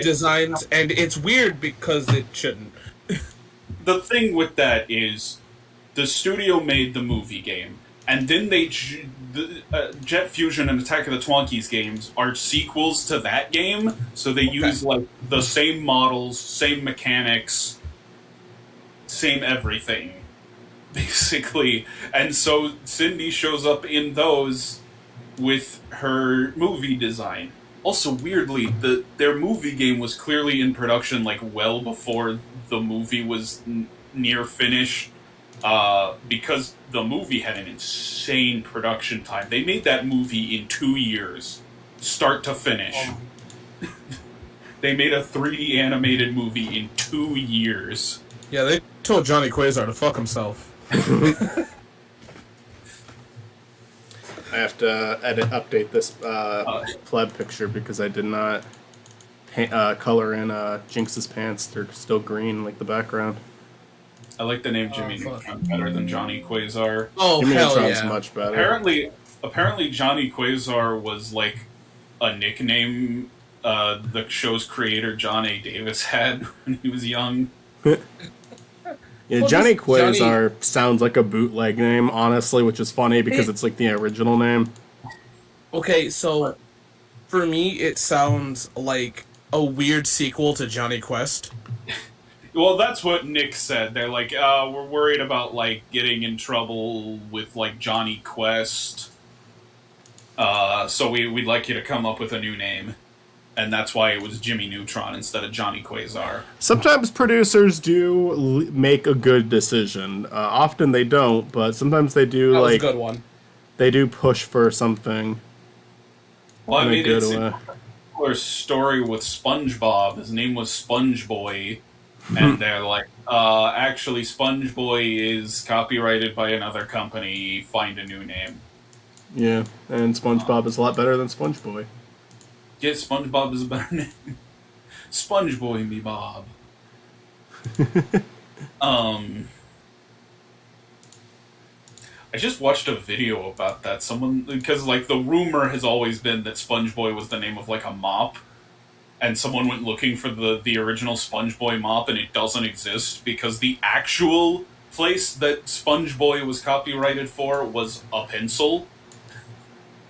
designs, and it's weird because it shouldn't. The thing with that is the studio made the movie game, and then Jet Fusion and Attack of the Twonkies games are sequels to that game, so they use like the same models, same mechanics, same everything, basically. And so Cindy shows up in those with her movie design. Also, weirdly, their movie game was clearly in production like well before the movie was near finished. Because the movie had an insane production time. They made that movie in 2 years, start to finish. They made a 3D animated movie in 2 years. Yeah, they told Johnny Quasar to fuck himself. I have to update this Pleb picture because I did not color in Jinx's pants. They're still green like the background. I like the name Jimmy Neutron better than Johnny Quasar. Oh, Jimmy hell Neutron's yeah. much better. Apparently Johnny Quasar was like a nickname the show's creator John A. Davis had when he was young. Yeah, Well, Johnny just Johnny- Quasar sounds like a bootleg name, honestly, which is funny because It- it's like the original name. Okay, so for me, it sounds like a weird sequel to Johnny Quest. Well, that's what Nick said. They're like, we're worried about like getting in trouble with like Johnny Quest. So we'd like you to come up with a new name. And that's why it was Jimmy Neutron instead of Johnny Quasar. Sometimes producers do make a good decision. Often they don't, but sometimes they do. That was a Like good one. they do push for something. Well, I in a mean, good it's way. a similar story with SpongeBob. His name was Sponge Boy. And they're like, actually, Sponge Boy is copyrighted by another company. Find a new name. Yeah, and SpongeBob is a lot better than SpongeBoy. Yeah, SpongeBob is a better name. Sponge Boy me Bob. I just watched a video about that. Someone, because like the rumor has always been that Sponge Boy was the name of like a mop, and someone went looking for the original Sponge Boy mop, and it doesn't exist because the actual place that Sponge Boy was copyrighted for was a pencil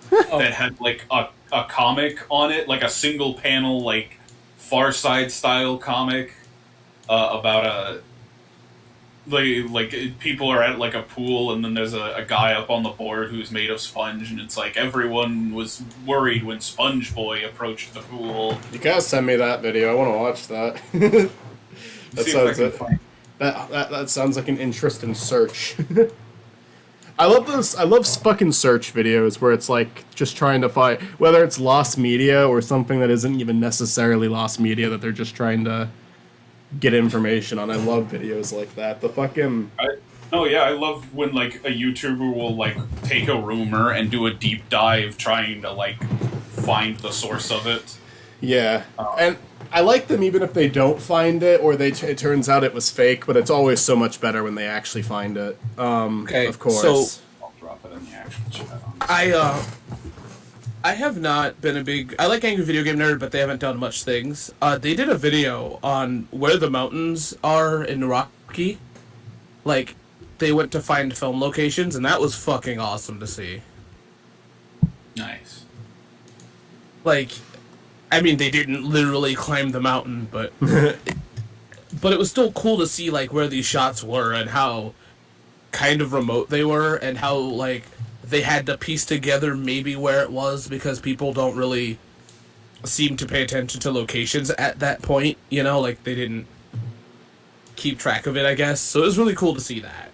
that had like a comic on it, like a single panel, like Far Side style comic about a like people are at like a pool, and then there's a guy up on the board who's made of sponge, and it's like everyone was worried when Sponge Boy approached the pool. You gotta send me that video. I want to watch that. That See if I sounds can it. find- That sounds like an interesting search. I love those. I love fucking search videos where it's like just trying to find whether it's lost media or something that isn't even necessarily lost media that they're just trying to get information on. I love videos like that. The fucking Oh yeah, I love when like a YouTuber will like take a rumor and do a deep dive trying to like find the source of it. yeah, and I like them even if they don't find it or it turns out it was fake. But it's always so much better when they actually find it. Okay, Of course. so- I'll drop it in the actual chat. I have not been a big. I like Angry Video Game Nerd, but they haven't done much things. They did a video on where the mountains are in Rocky. Like, they went to find film locations, and that was fucking awesome to see. Nice. Like, I mean, they didn't literally climb the mountain, but but it was still cool to see like where these shots were and how kind of remote they were, and how like they had to piece together maybe where it was because people don't really seem to pay attention to locations at that point, you know, like they didn't keep track of it, I guess. So it was really cool to see that.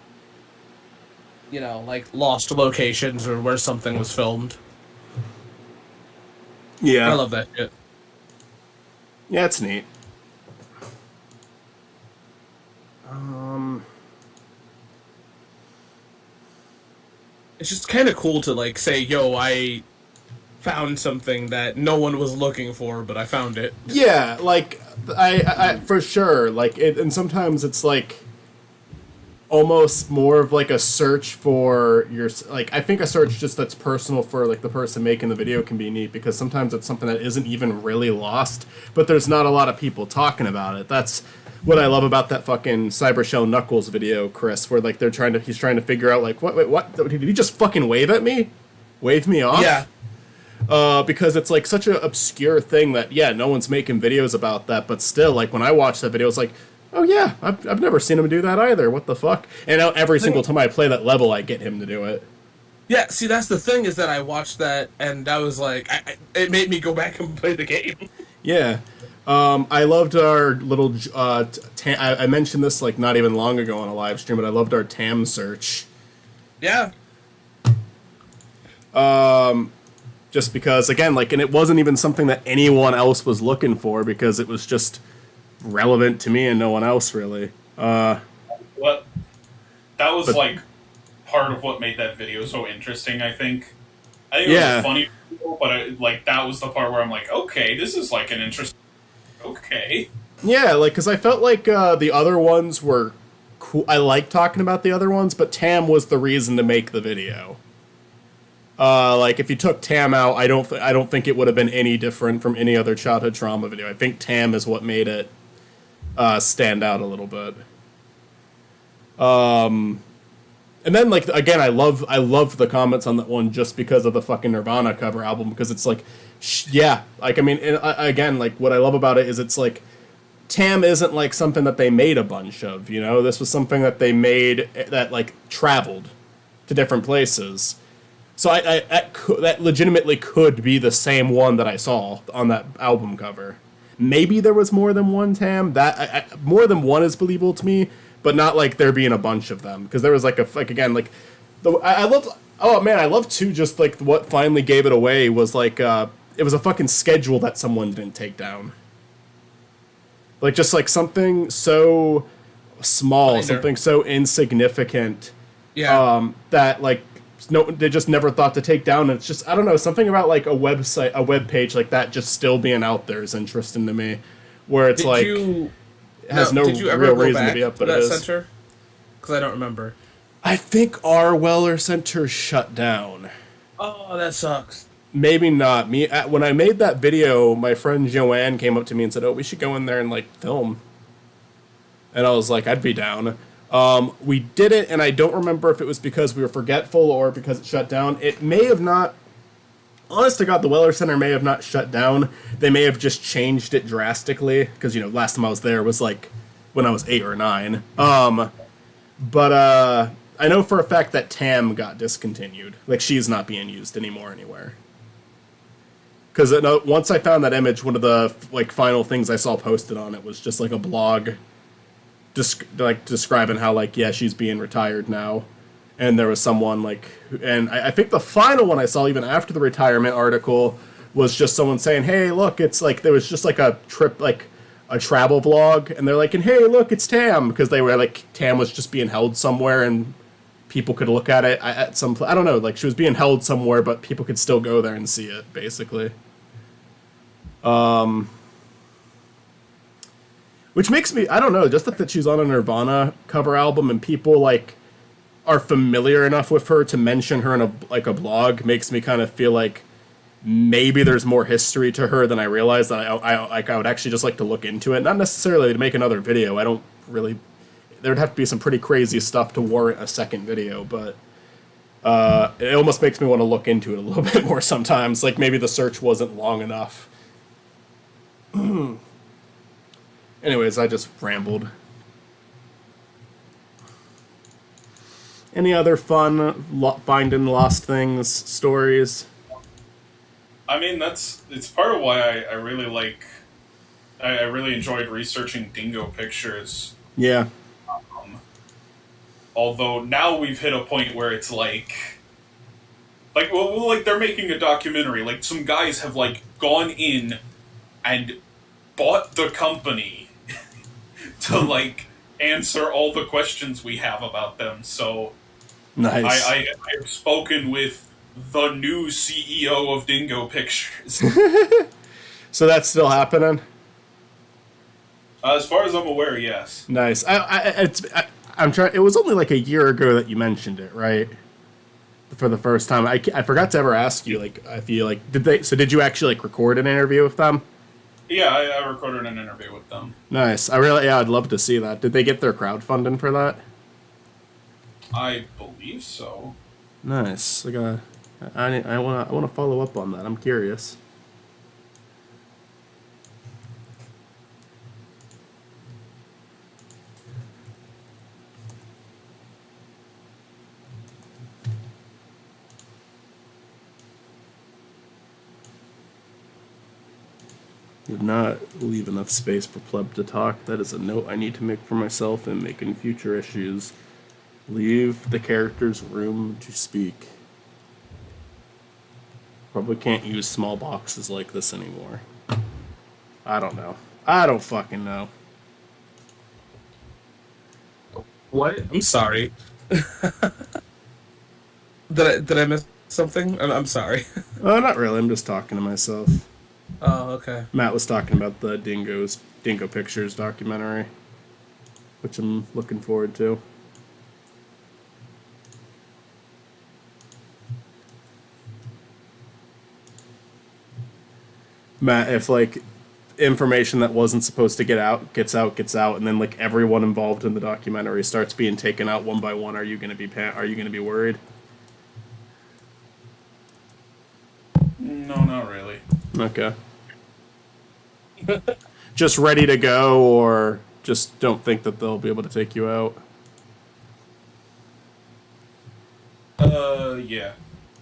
You know, like lost locations or where something was filmed. yeah, I love that shit. yeah, it's neat. It's just kind of cool to like say, "Yo, I found something that no one was looking for, but I found it." Yeah, like I for sure. Like it, and sometimes it's like almost more of like a search for your like. I think a search just that's personal for like the person making the video can be neat because sometimes it's something that isn't even really lost, but there's not a lot of people talking about it. That's what I love about that fucking Cybershell Knuckles video, Chris, where like he's trying to figure out like what did he just fucking wave at me? Wave me off? Yeah, Because it's like such an obscure thing that yeah, no one's making videos about that, but still, like when I watched that video, it's like, oh yeah, I've never seen him do that either. What the fuck? And now every single time I play that level, I get him to do it. yeah. See, that's the thing is that I watched that and I was like, it made me go back and play the game. Yeah. I loved our little. I mentioned this like not even long ago on a live stream, but I loved our TAM search. Yeah, Just because, again, like, and it wasn't even something that anyone else was looking for because it was just relevant to me and no one else really. Well, that was But- like part of what made that video so interesting. I think it was Yeah. a funny video, but like that was the part where I'm like, okay, this is like an interesting. Okay. Yeah, like, because I felt like the other ones were cool. I like talking about the other ones, but Tam was the reason to make the video. Like, if you took Tam out, I don't think it would have been any different from any other childhood trauma video. I think Tam is what made it stand out a little bit. And then like again, I love the comments on that one just because of the fucking Nirvana cover album, because it's like, yeah, like I mean, again, like what I love about it is it's like Tam isn't like something that they made a bunch of, you know. This was something that they made that like traveled to different places. So that legitimately could be the same one that I saw on that album cover. Maybe there was more than one Tam. More than one is believable to me, but not like there being a bunch of them, because there was like again like I loved. Oh man, I love too. Just like what finally gave it away was like it was a fucking schedule that someone didn't take down. Like just like something so small, Minor. something so insignificant. Yeah. That like no, they just never thought to take down. And it's just I don't know, something about like a website, a web page like that just still being out there is interesting to me. Where it's like it has no did you ever real go reason back to be up, but to it that is. center? Because I don't remember. I think our Weller Center shut down. Oh, that sucks. Maybe not. When I made that video, my friend Joanne came up to me and said, "Oh, we should go in there and like film." And I was like, "I'd be down." We did it, and I don't remember if it was because we were forgetful or because it shut down. It may have not. Honest to God, the Weller Center may have not shut down. They may have just changed it drastically, because you know, last time I was there was like when I was 8 or 9. But I know for a fact that Tam got discontinued. Like she's not being used anymore anywhere. Because once I found that image, one of the like final things I saw posted on it was just like a blog, describing how like yeah, she's being retired now, and there was someone like, and I think the final one I saw even after the retirement article was just someone saying, hey look, it's like there was just like a trip, like a travel vlog, and they're like, and hey look, it's Tam, because they were like Tam was just being held somewhere and people could look at it at some I don't know, like she was being held somewhere but people could still go there and see it basically. Which makes me, I don't know, just that she's on a Nirvana cover album and people like are familiar enough with her to mention her in a blog makes me kind of feel like maybe there's more history to her than I realized. That I would actually just like to look into it, not necessarily to make another video. I don't really. There'd have to be some pretty crazy stuff to warrant a second video, but it almost makes me want to look into it a little bit more sometimes. Like maybe the search wasn't long enough. Anyways, I just rambled. Any other fun finding lost things stories? I mean, it's part of why I really like. I really enjoyed researching dingo pictures. Yeah. Although now we've hit a point where it's like they're making a documentary. Like some guys have like gone in and bought the company to like answer all the questions we have about them. So Nice. I have spoken with the new CEO of Dingo Pictures. So that's still happening? As far as I'm aware, yes. Nice. I'm trying. It was only like a year ago that you mentioned it, right? For the first time, I forgot to ever ask you. Like, I feel like did you actually like record an interview with them? Yeah, I recorded an interview with them. Nice. I'd love to see that. Did they get their crowdfunding for that? I believe so. Nice. Like I want to follow up on that. I'm curious. Did not leave enough space for Pleb to talk. That is a note I need to make for myself and make in future issues. Leave the characters room to speak. Probably can't use small boxes like this anymore. I don't know. I don't fucking know. What? I'm sorry. Did I miss something? I'm sorry. Not really. I'm just talking to myself. Oh, okay. Matt was talking about the Dingo Pictures documentary, which I'm looking forward to. Matt, if like information that wasn't supposed to get out gets out, and then like everyone involved in the documentary starts being taken out one by one, are you going to be worried? No, not really. Okay. Just ready to go, or just don't think that they'll be able to take you out? Yeah.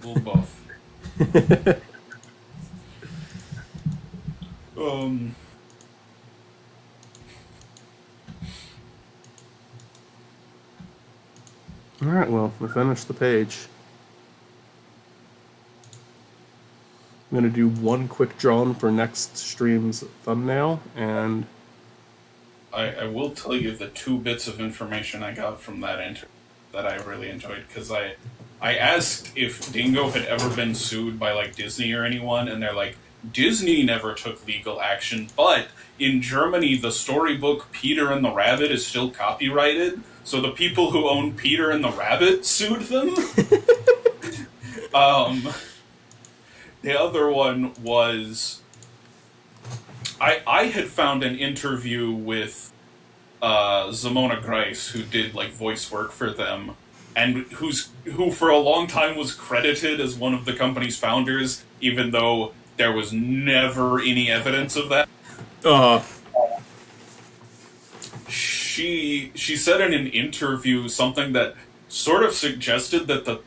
Well, both. Alright, well, we finished the page. I'm going to do one quick drawing for next stream's thumbnail, and I will tell you the 2 bits of information I got from that interview that I really enjoyed, because I asked if Dingo had ever been sued by like Disney or anyone, and they're like, Disney never took legal action, but in Germany the storybook Peter and the Rabbit is still copyrighted, so the people who own Peter and the Rabbit sued them. The other one was I had found an interview with Zamona Grice, who did like voice work for them, and who for a long time was credited as one of the company's founders, even though there was never any evidence of that. She said in an interview something that sort of suggested that the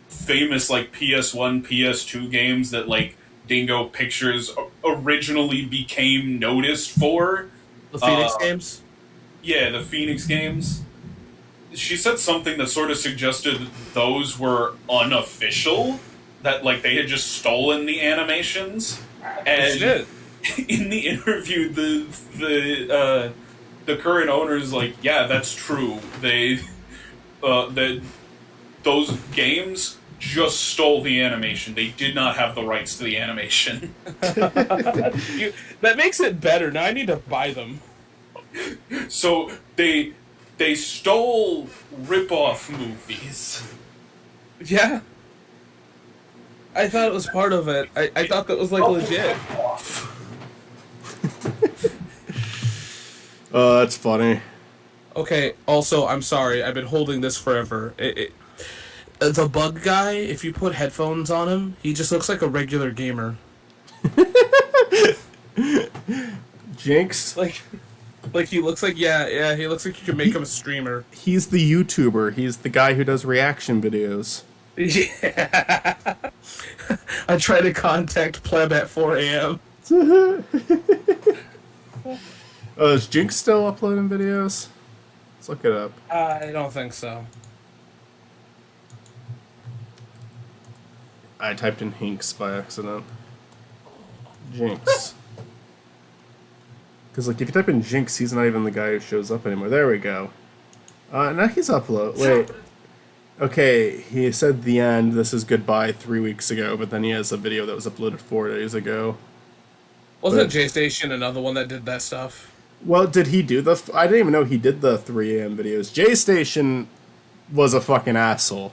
famous like PS1, PS2 games that like Dingo Pictures originally became noticed for, The Phoenix games? Yeah, the Phoenix games. She said something that sort of suggested those were unofficial, that like they had just stolen the animations. And Shit. in the interview, the current owner's like, yeah, that's true. They those games just stole the animation. They did not have the rights to the animation. That makes it better. Now I need to buy them. So they stole rip-off movies. Yeah. I thought it was part of it. I thought that was like legit. That's funny. Okay, also, I'm sorry. I've been holding this forever. The bug guy, if you put headphones on him, he just looks like a regular gamer. Jinx? Like he looks like, yeah, he looks like you could make him a streamer. He's the YouTuber. He's the guy who does reaction videos. Yeah. I try to contact Pleb at 4 a.m. Is Jinx still uploading videos? Let's look it up. I don't think so. I typed in Hinks by accident. Jinx. Because, like, if you type in Jinx, he's not even the guy who shows up anymore. There we go. Now he's upload. Wait. Okay, he said the end. This is goodbye 3 weeks ago, but then he has a video that was uploaded 4 days ago. Wasn't J-Station another one that did that stuff? Well, did he do the... I didn't even know he did the 3 a.m. videos. J-Station was a fucking asshole.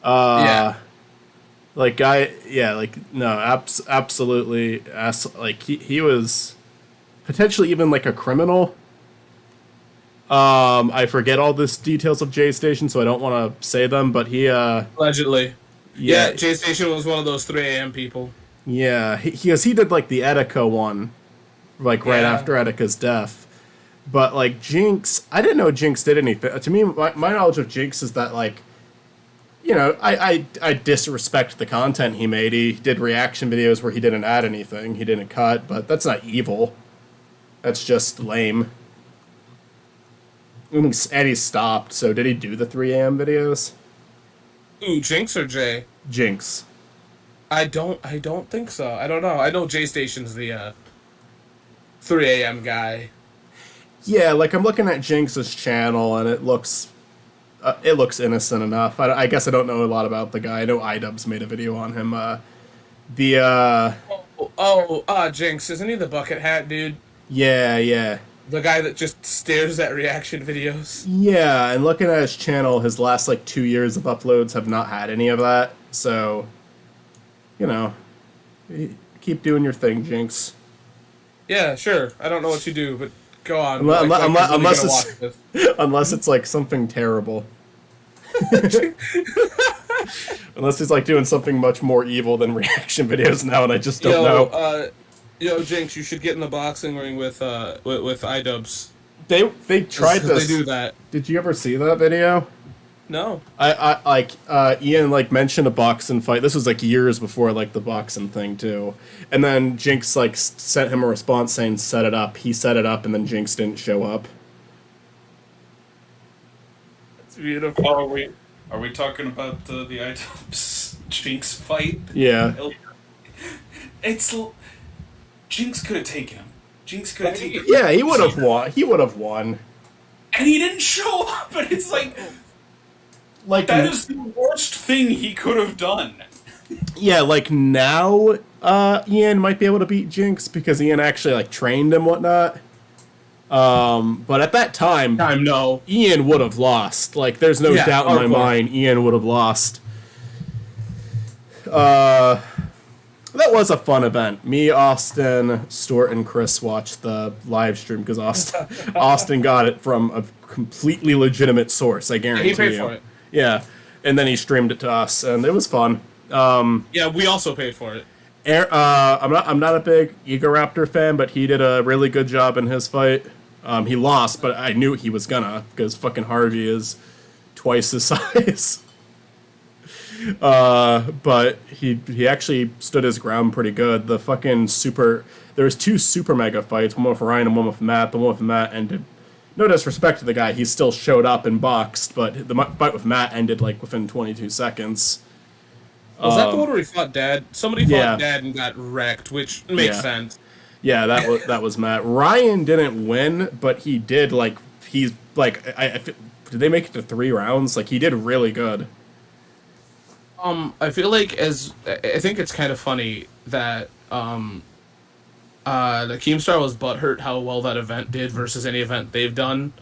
Yeah. Like, absolutely like, he was potentially even, like, a criminal. I forget all the details of J-Station, so I don't want to say them, but he, Allegedly. Yeah, J-Station was one of those 3 a.m. people. Yeah, he did, like, the Etika one, like, right after Etika's death. But, like, Jinx, I didn't know Jinx did anything. To me, my knowledge of Jinx is that, like, you know, I disrespect the content he made. He did reaction videos where he didn't add anything. He didn't cut, but that's not evil. That's just lame. And he stopped, so did he do the 3 a.m. videos? Ooh, Jinx or Jay? Jinx. I don't think so. I don't know. I know J-Station's the 3 a.m. guy. Yeah, like, I'm looking at Jinx's channel, and it looks innocent enough. I guess I don't know a lot about the guy. I know iDubbbz made a video on him. Jinx. Isn't he the bucket hat dude? Yeah. The guy that just stares at reaction videos? Yeah, and looking at his channel, his last, like, 2 years of uploads have not had any of that. So, you know, keep doing your thing, Jinx. Yeah, sure. I don't know what you do, but go on. Unless, Like, I'm really unless gonna watch this. it's unless it's like something terrible. Unless it's like doing something much more evil than reaction videos now, and I just don't know. Jinx, you should get in the boxing ring with iDubbbz. They tried 'Cause this. They do that. Did you ever see that video? No. I like Ian like mentioned a boxing fight. This was like years before like the boxing thing too. And then Jinx like sent him a response saying set it up. He set it up, and then Jinx didn't show up. It's beautiful. Oh, are we talking about the items Jinx fight? Yeah. It's Jinx could have taken him. Jinx could have taken him. Yeah, he would have won. He would have won. And he didn't show up, and it's like that is the worst thing he could have done. Yeah, like now, Ian might be able to beat Jinx because Ian actually like trained and whatnot. But at that time, No. Ian would have lost. Like, there's no doubt in my mind, Ian would have lost. That was a fun event. Me, Austin, Stuart, and Chris watched the live stream because Austin got it from a completely legitimate source. I guarantee you. He paid for it. Yeah, and then he streamed it to us, and it was fun. Yeah, we also paid for it. I'm not a big Egoraptor fan, but he did a really good job in his fight. He lost, but I knew he was gonna because fucking Harvey is twice his size. But he actually stood his ground pretty good. The fucking there was 2 super mega fights, one with Ryan and one with Matt. The one with Matt ended. No disrespect to the guy, he still showed up and boxed, but the fight with Matt ended like within 22 seconds. Was that the one where he fought Dad? Somebody fought yeah. Dad and got wrecked, which makes sense. Yeah, that was Matt. Ryan didn't win, but he did like he's like did they make it to 3 rounds? Like he did really good. I feel like I think it's kind of funny that the Keemstar was butthurt how well that event did versus any event they've done.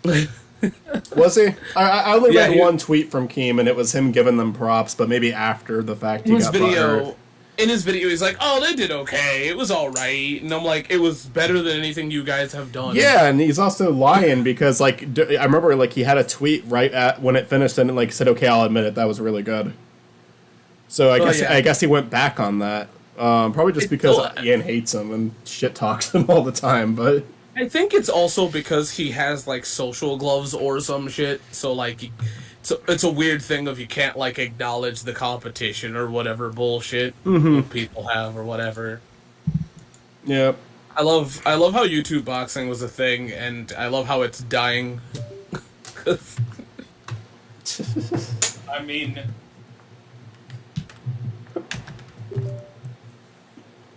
Was he? I only read he- one tweet from Keem, and it was him giving them props, but maybe after the fact he got butthurt. In his video, he's like, "Oh, they did okay. It was all right," and I'm like, "It was better than anything you guys have done." Yeah, and he's also lying because like I remember like he had a tweet right at when it finished and like said, "Okay, I'll admit it, that was really good." So I guess he went back on that. Probably just because Ian hates him and shit talks him all the time, but I think it's also because he has like social gloves or some shit. So like, it's a weird thing of you can't like acknowledge the competition or whatever bullshit people have or whatever. yeah. I love how YouTube boxing was a thing, and I love how it's dying. I mean,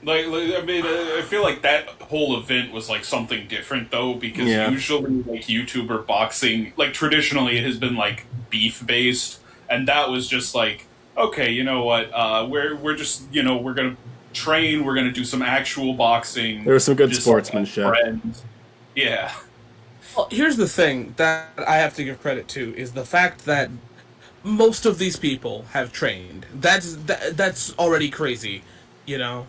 I feel like that whole event was like something different though, because usually like YouTuber boxing, like traditionally it has been like beef based, and that was just like, okay, you know what, we're just we're gonna train, we're gonna do some actual boxing. There was some good sportsmanship. Yeah. Well, here's the thing that I have to give credit to is the fact that most of these people have trained. That's already crazy, you know.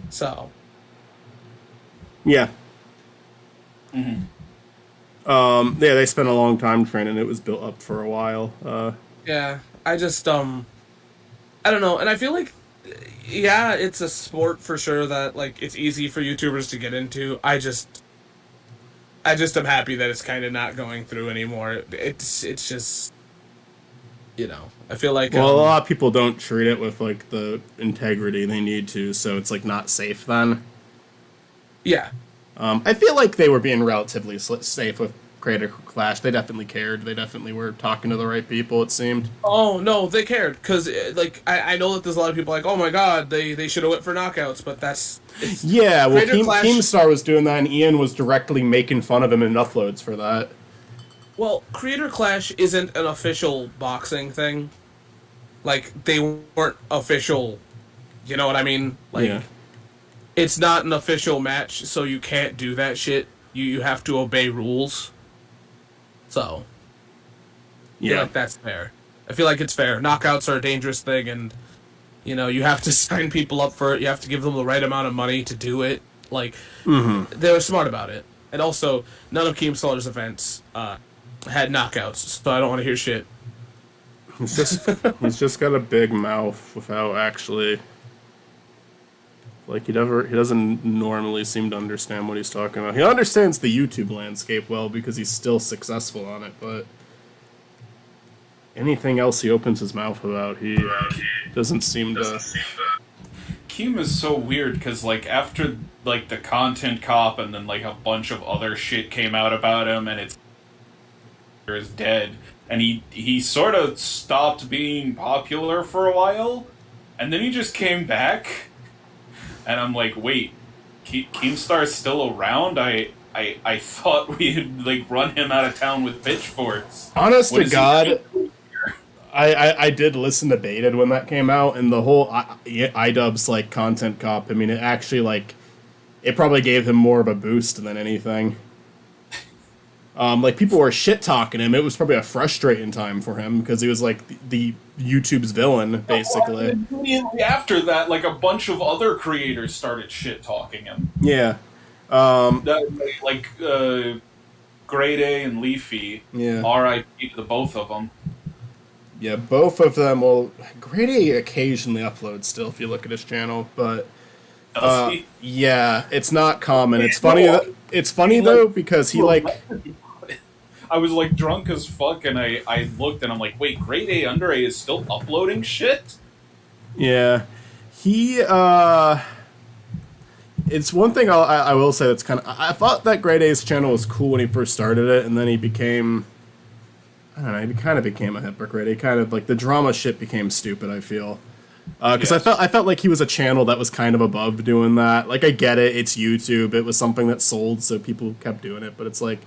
So. Yeah. Mm-hmm. Yeah, they spent a long time training. It was built up for a while. Yeah, I just I don't know, and I feel like, yeah, it's a sport for sure that like it's easy for YouTubers to get into. I just am happy that it's kind of not going through anymore. It's just, I feel like well, a lot of people don't treat it with like the integrity they need to, so it's like not safe then. Yeah. I feel like they were being relatively safe with Creator Clash. They definitely cared. They definitely were talking to the right people, it seemed. Oh, no, they cared. Because, like, I know that there's a lot of people like, oh my god, they should have went for knockouts, but that's... Yeah, well, Clash... Keemstar was doing that, and Ian was directly making fun of him in uploads for that. Well, Creator Clash isn't an official boxing thing. Like, they weren't official, you know what I mean? Like, yeah. It's not an official match, so you can't do that shit. You have to obey rules. So, I feel like that's fair. I feel like it's fair. Knockouts are a dangerous thing, and You know, you have to sign people up for it. You have to give them the right amount of money to do it. Like, they were smart about it. And also, none of Keemstaller's events had knockouts, so I don't want to hear shit. He's just got a big mouth without actually. Like he doesn't normally seem to understand what he's talking about. He understands the YouTube landscape well because he's still successful on it, but anything else he opens his mouth about, he doesn't seem to. Keem is so weird because like after like the content cop and then like a bunch of other shit came out about him and it's is dead and he sort of stopped being popular for a while and then he just came back. And I'm like, wait, Keemstar's still around? I thought we had like run him out of town with pitchforks. Honest to God, I did listen to Baited when that came out, and the whole iDubbbz like content cop. I mean, it actually like it probably gave him more of a boost than anything. Like people were shit talking him. It was probably a frustrating time for him because he was like the YouTube's villain, basically. Immediately after that, like a bunch of other creators started shit talking him. Yeah. Like Grade A and Leafy. Yeah. R.I.P. to the both of them. Yeah, both of them. Well, Grade A occasionally uploads still if you look at his channel, but Does he? yeah, it's not common. It's funny. It's funny though because he like. I was like drunk as fuck, and I looked, and I'm like, wait, Grade A Under A is still uploading shit? Yeah, he. It's one thing I will say that's kind of. I thought that Grade A's channel was cool when he first started it, and then he became. I don't know. He kind of became a hypocrite. He kind of like the drama shit became stupid. I feel. Because Yes. I felt like he was a channel that was kind of above doing that. Like I get it, it's YouTube. It was something that sold, so people kept doing it. But it's like,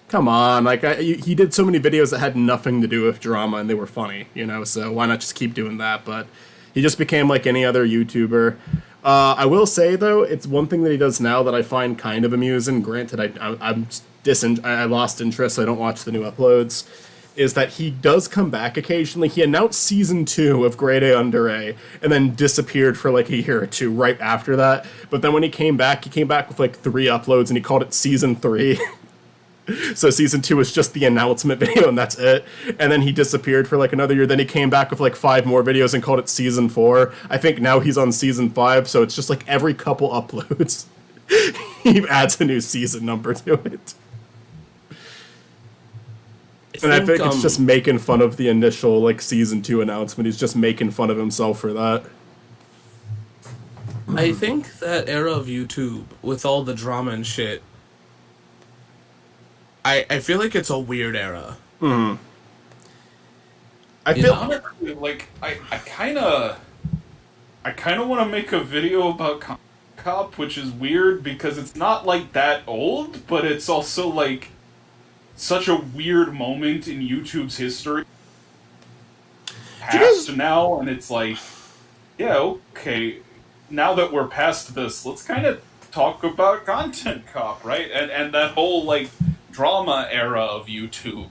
come on, like he did so many videos that had nothing to do with drama and they were funny, you know. So why not just keep doing that? But he just became like any other YouTuber. I will say though, it's one thing that he does now that I find kind of amusing. Granted, I lost interest. So I don't watch the new uploads. Is that he does come back occasionally. He announced season 2 of Grade A Under A and then disappeared for like a year or two right after that. But then when he came back with like 3 uploads and he called it season 3. So season 2 was just the announcement video and that's it. And then he disappeared for like another year. Then he came back with like 5 more videos and called it season 4. I think now he's on season 5. So it's just like every couple uploads, he adds a new season number to it. And I think it's just making fun of the initial like season 2 announcement. He's just making fun of himself for that. I think that era of YouTube, with all the drama and shit, I feel like it's a weird era. I You feel know? Like, I kind of want to make a video about Cop, which is weird because it's not like that old, but it's also like such a weird moment in YouTube's history. Past now, and it's like, yeah, okay, now that we're past this, let's kind of talk about Content Cop, right? And that whole, like, drama era of YouTube.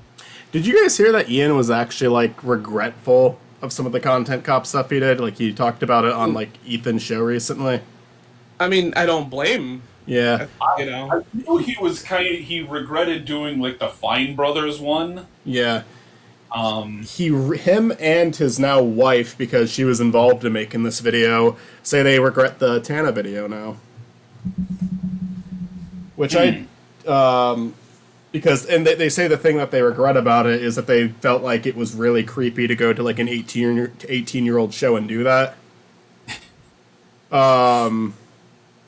Did you guys hear that Ian was actually like regretful of some of the Content Cop stuff he did? Like he talked about it on like Ethan's show recently. I mean, I don't blame. Yeah. You know, I knew he regretted doing like the Fine Brothers one. Yeah. Him and his now wife, because she was involved in making this video, say they regret the Tana video now. Which because they say the thing that they regret about it is that they felt like it was really creepy to go to like an 18-year-old show and do that.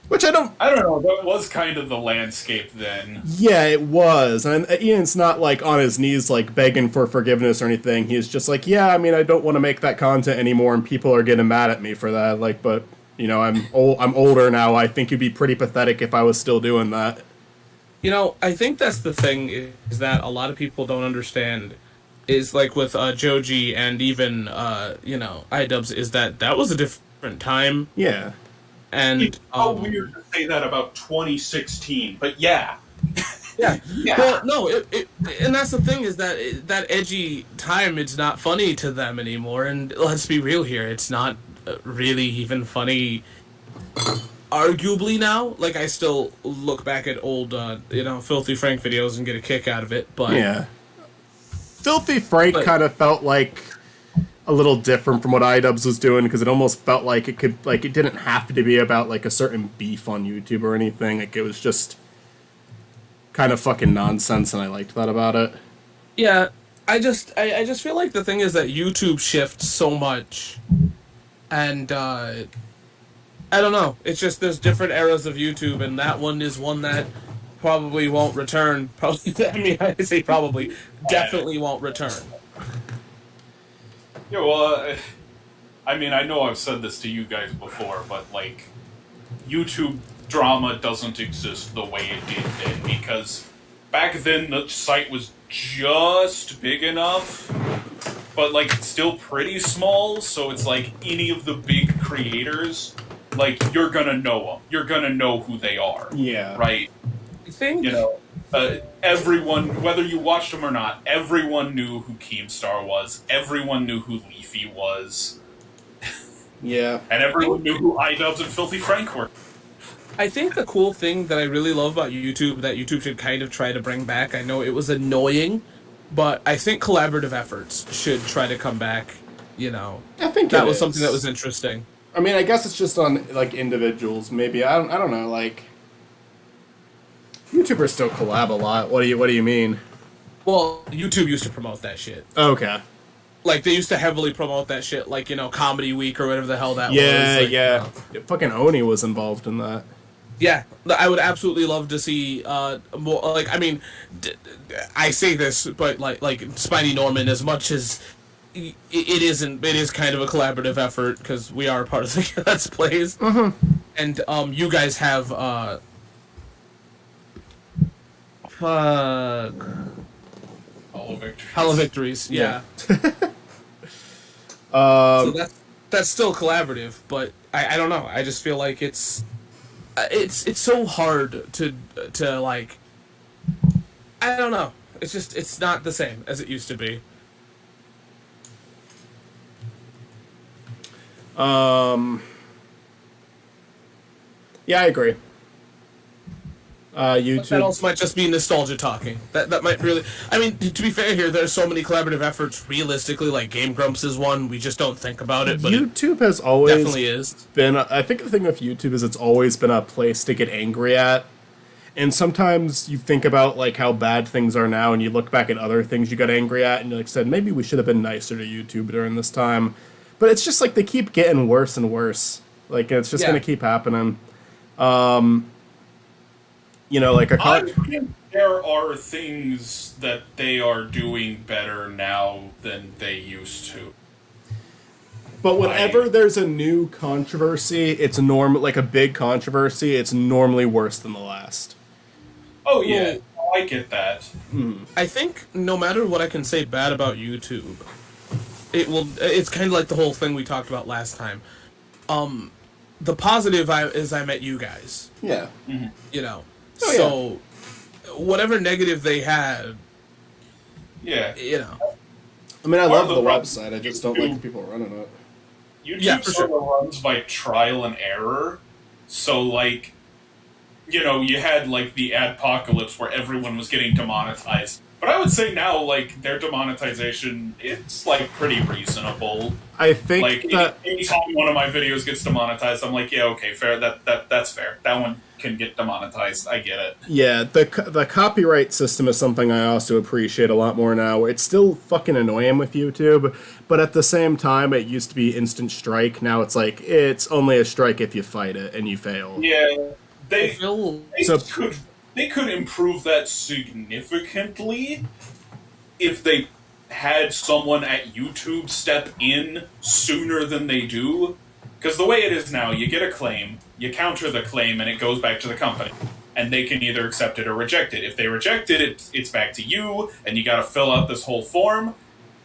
Which I don't know, that was kind of the landscape then. Yeah, it was. And Ian's not like on his knees like begging for forgiveness or anything. He's just like, yeah, I mean, I don't want to make that content anymore and people are getting mad at me for that. Like, but you know, I'm older now. I think it'd be pretty pathetic if I was still doing that. you know, I think that's the thing is that a lot of people don't understand is like with Joji and even you know, iDubbbz is that was a different time. Yeah. And It's so weird to say that about 2016, but yeah. yeah. Yeah. Well, no, and that's the thing is that that edgy time, it's not funny to them anymore. And let's be real here, it's not really even funny. Arguably now, like I still look back at old, Filthy Frank videos and get a kick out of it. But Yeah. Filthy Frank But- kind of felt like a little different from what iDubbbz was doing, because it almost felt like it could, like, it didn't have to be about like a certain beef on YouTube or anything. Like, it was just kind of fucking nonsense, and I liked that about it. yeah, I just feel like the thing is that YouTube shifts so much, and I don't know. It's just there's different eras of YouTube, and that one is one that probably won't return. Probably, I mean, I say probably, definitely won't return. Yeah, well, I mean, I know I've said this to you guys before, but, like, YouTube drama doesn't exist the way it did then, because back then the site was just big enough, but, like, still pretty small, so it's like any of the big creators, like, you're gonna know them. You're gonna know who they are. Yeah. Right? I think You know, everyone, whether you watched them or not, everyone knew who Keemstar was. Everyone knew who Leafy was. Yeah. And everyone knew who iDubbbz and Filthy Frank were. I think the cool thing that I really love about YouTube that YouTube should kind of try to bring back. I know it was annoying, but I think collaborative efforts should try to come back. You know, I think that it was is. something that was interesting. I mean, I guess it's just on, like, individuals, maybe. I don't know, like... YouTubers still collab a lot. What do you mean? Well, YouTube used to promote that shit. Okay. Like they used to heavily promote that shit, like Comedy Week or whatever the hell that Yeah, was. Like, yeah. Fucking Oni was involved in that. Yeah, I would absolutely love to see more. Like, I mean, I say this, but like Spiny Norman, as much as it isn't, it is kind of a collaborative effort because we are part of the Let's Plays, and you guys have fuck. Hollow Victories. Hollow Victories, yeah. Um, So that's still collaborative, but I don't know. I just feel like it's so hard to like. I don't know. It's not the same as it used to be. Yeah, I agree. That YouTube. also might just be nostalgia talking. That might really. I mean, to be fair here, there's so many collaborative efforts. Realistically, like Game Grumps is one. We just don't think about it, but YouTube has it always definitely is. been. I think the thing with YouTube is it's always been a place to get angry at. And sometimes you think about like how bad things are now, and you look back at other things you got angry at, and you like said maybe we should have been nicer to YouTube during this time. But it's just like they keep getting worse and worse. Like it's just gonna keep happening. You know, like I think there are things that they are doing better now than they used to. But whenever there's a new controversy, it's like a big controversy, it's normally worse than the last. Oh yeah, I get that. I think no matter what I can say bad about YouTube, it's kind of like the whole thing we talked about last time. The positive is I met you guys. Yeah. You know. Oh, yeah. So whatever negative they had, Yeah. you know. I mean, I Part love of the the website, I just don't like the people running it. YouTube Yeah, for sort of runs by trial and error. So, like, you know, you had, like, the adpocalypse where everyone was getting demonetized. But I would say now, like, their demonetization, it's, like, pretty reasonable. I think Like, that... anytime one of my videos gets demonetized, I'm like, yeah, okay, fair, that's fair. That one can get demonetized, I get it. Yeah, the copyright system is something I also appreciate a lot more now. It's still fucking annoying with YouTube, but at the same time, it used to be instant strike. Now it's like, it's only a strike if you fight it and you fail. Yeah, I feel they could improve that significantly if they had someone at YouTube step in sooner than they do. Because the way it is now, you get a claim, you counter the claim, and it goes back to the company. And they can either accept it or reject it. If they reject it, it's back to you, and you gotta fill out this whole form,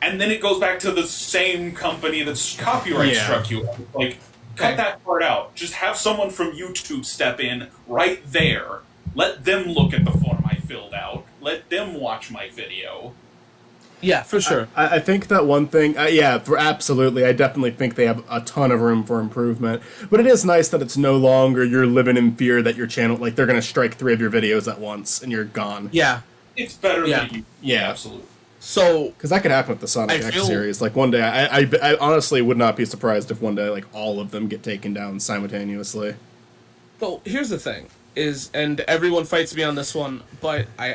and then it goes back to the same company that's copyright struck you. Like, cut that part out. Just have someone from YouTube step in right there. Let them look at the form I filled out. Let them watch my video. Yeah, for sure. I think that one thing, absolutely. I definitely think they have a ton of room for improvement. But it is nice that it's no longer you're living in fear that your channel, like, they're going to strike 3 of your videos at once and you're gone. Yeah. It's better than you. Yeah. Absolutely. So, because that could happen with the Sonic X series. Like, one day, I honestly would not be surprised if one day, like, all of them get taken down simultaneously. so here's the thing. And everyone fights me on this one, but I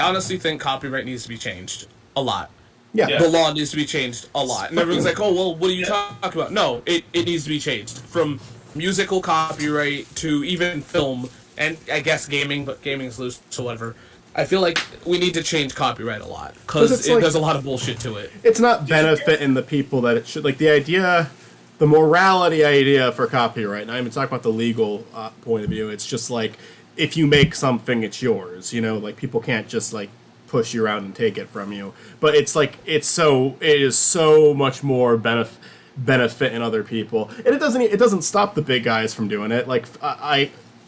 honestly think copyright needs to be changed a lot. Yeah. The law needs to be changed a lot. And everyone's like, oh, well, what are you talking about? No, it needs to be changed. From musical copyright to even film, and I guess gaming, but gaming is loose, so whatever. I feel like we need to change copyright a lot, because there's a lot of bullshit to it. It's not benefiting the people that it should. Like, the idea, the morality idea for copyright, and I even talk about the legal point of view, it's just like, if you make something, it's yours, you know? Like, people can't just, like, push you around and take it from you. But it's like, it is so much more benefit in other people. And it doesn't stop the big guys from doing it. Like,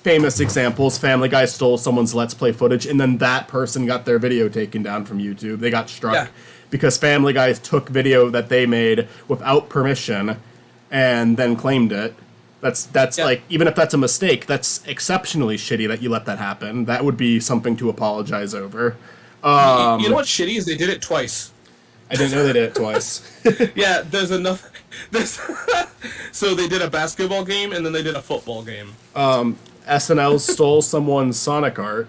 famous examples, Family Guy stole someone's Let's Play footage, and then that person got their video taken down from YouTube. They got struck because Family Guy took video that they made without permission and then claimed it. That's like, even if that's a mistake, that's exceptionally shitty that you let that happen. That would be something to apologize over. You know what's shitty is they did it twice. I didn't know they did it twice. Yeah, there's enough. So they did a basketball game and then they did a football game. SNL stole someone's Sonic art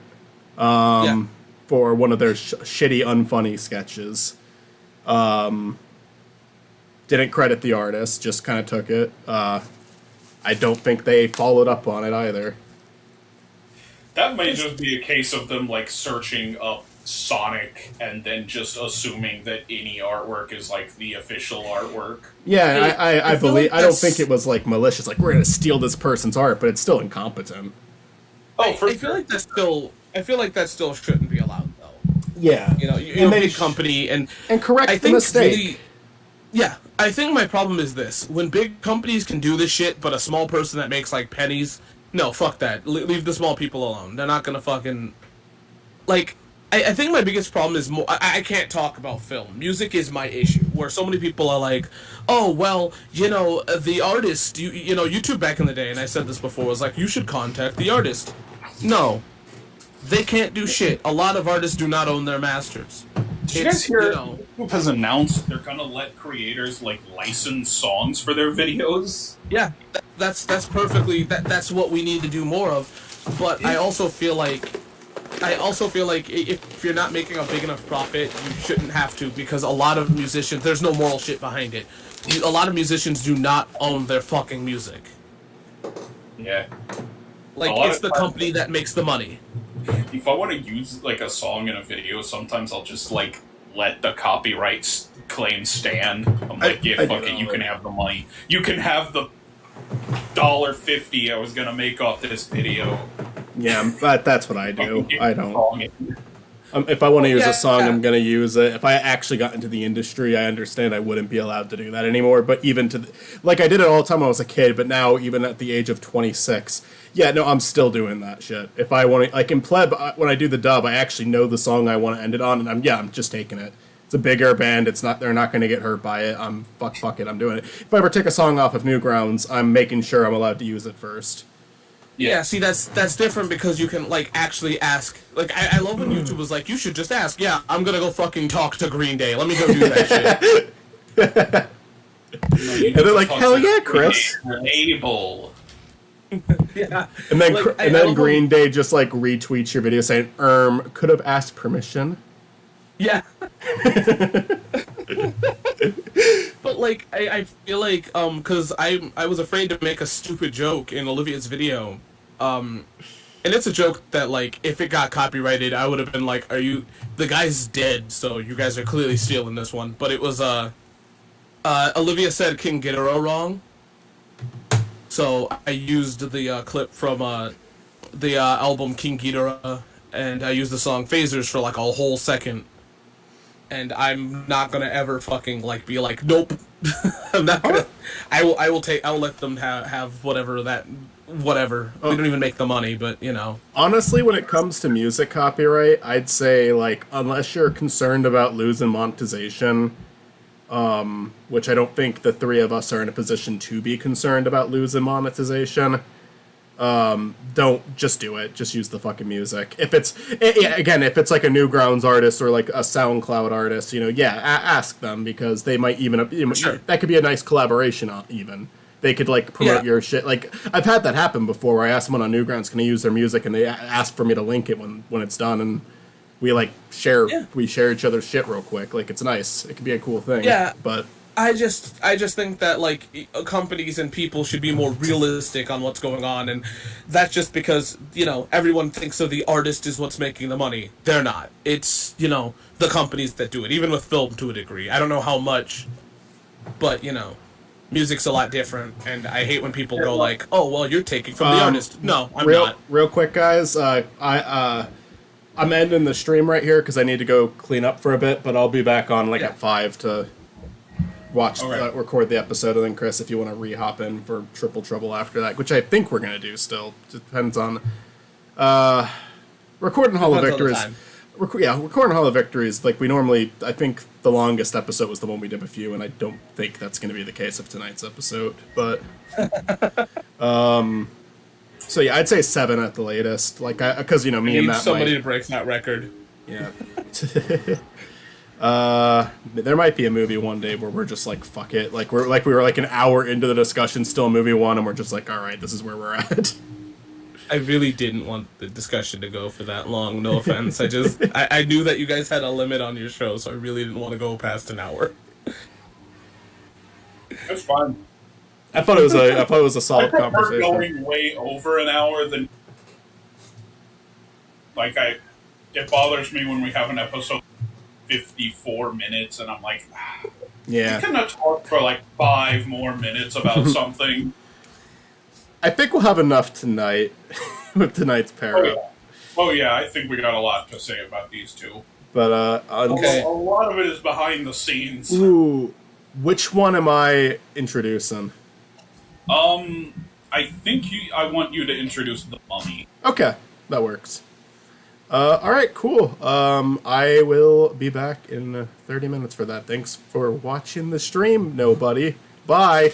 for one of their shitty, unfunny sketches. Didn't credit the artist, just kind of took it. I don't think they followed up on it either. That may just be a case of them, like, searching up Sonic and then just assuming that any artwork is, like, the official artwork. Yeah, I believe. Like I don't think it was, like, malicious. Like, we're gonna steal this person's art, but it's still incompetent. I feel like that still shouldn't be allowed, though. Yeah, You know, you're a big company, and correct the mistake. I think my problem is this: when big companies can do this shit, but a small person that makes like pennies, no, fuck that. Leave the small people alone. They're not gonna fucking like. I think my biggest problem is more. I can't talk about film. Music is my issue. Where so many people are like, "Oh, well, you know, the artist." You know, YouTube back in the day, and I said this before, was like, "You should contact the artist." No, they can't do shit. A lot of artists do not own their masters. Did you guys hear? YouTube has announced they're gonna let creators, like, license songs for their videos. Yeah, that's perfectly. That's what we need to do more of. But I also feel like if you're not making a big enough profit, you shouldn't have to, because a lot of musicians, there's no moral shit behind it. A lot of musicians do not own their fucking music. Yeah. Like, it's the company that makes the money. If I want to use, like, a song in a video, sometimes I'll just, like, let the copyright claim stand. I'm like, fuck it, you can have the money. You can have the $1.50 I was gonna make off this video. Yeah, that's what I do. I don't. If I want to use a song, I'm going to use it. If I actually got into the industry, I understand I wouldn't be allowed to do that anymore. But even like, I did it all the time when I was a kid, but now, even at the age of 26, I'm still doing that shit. If I want to, like in Pleb, when I do the dub, I actually know the song I want to end it on, and I'm just taking it. It's a bigger band. They're not going to get hurt by it. Fuck it, I'm doing it. If I ever take a song off of Newgrounds, I'm making sure I'm allowed to use it first. Yeah, see, that's different, because you can, like, actually ask. Like, I love when YouTube was like, you should just ask. Yeah, I'm gonna go fucking talk to Green Day. Let me go do that shit. And they're like, hell yeah, Chris. Able. Yeah. And then, like, Green Day just, like, retweets your video saying, could have asked permission. Yeah. But, like, I feel like, because I was afraid to make a stupid joke in Olivia's video. And it's a joke that, like, if it got copyrighted, I would have been like, the guy's dead, so you guys are clearly stealing this one. But it was, Olivia said King Ghidorah wrong. So I used the clip from the album King Ghidorah, and I used the song Phasers for, like, a whole second. And I'm not gonna ever fucking, like, be like, nope. I'm not gonna. I will let them have whatever that, whatever. We don't even make the money, but you know. Honestly, when it comes to music copyright, I'd say, like, unless you're concerned about losing monetization, which I don't think the three of us are in a position to be concerned about losing monetization, don't just do it. Just use the fucking music. If it's again, if it's like a Newgrounds artist or like a SoundCloud artist, ask them, because they might even Sure. that could be a nice collaboration. Even they could like promote your shit. Like I've had that happen before, where I asked someone on Newgrounds, can I use their music, and they asked for me to link it when it's done, and we like share each other's shit real quick. Like it's nice. It could be a cool thing. Yeah. But I just think that like companies and people should be more realistic on what's going on, and that's just because everyone thinks of the artist is what's making the money. They're not. It's the companies that do it. Even with film, to a degree. I don't know how much, but music's a lot different, and I hate when people go like, "Oh, well, you're taking from the artist." No, I'm not. Real quick, guys. I'm ending the stream right here because I need to go clean up for a bit, but I'll be back on at 5 to record the episode, and then Chris, if you want to re-hop in for Triple Trouble after that, which I think we're gonna do still. Depends on recording Hall of Victories. Recording Hall of Victories, like we normally, I think the longest episode was the one we did with you, and I don't think that's going to be the case of tonight's episode. But so yeah, I'd say 7 at the latest. Like, because me and Matt somebody to break that record. Yeah. There might be a movie one day where we're just like, fuck it. Like we were like an hour into the discussion, still movie one, and we're just like, all right, this is where we're at. I really didn't want the discussion to go for that long. No offense. I knew that you guys had a limit on your show, so I really didn't want to go past an hour. That's fine. I thought it was a solid I prefer conversation. going way over an hour than it bothers me when we have an episode 54 minutes and I'm like, yeah, you cannot talk for like 5 more minutes about something. I think we'll have enough tonight with tonight's pair up. Oh yeah, I think we got a lot to say about these two. But Okay. A lot of it is behind the scenes. Ooh, which one am I introducing? I think I want you to introduce the Mummy. Okay, that works. All right, cool. I will be back in 30 minutes for that. Thanks for watching the stream, nobody. Bye.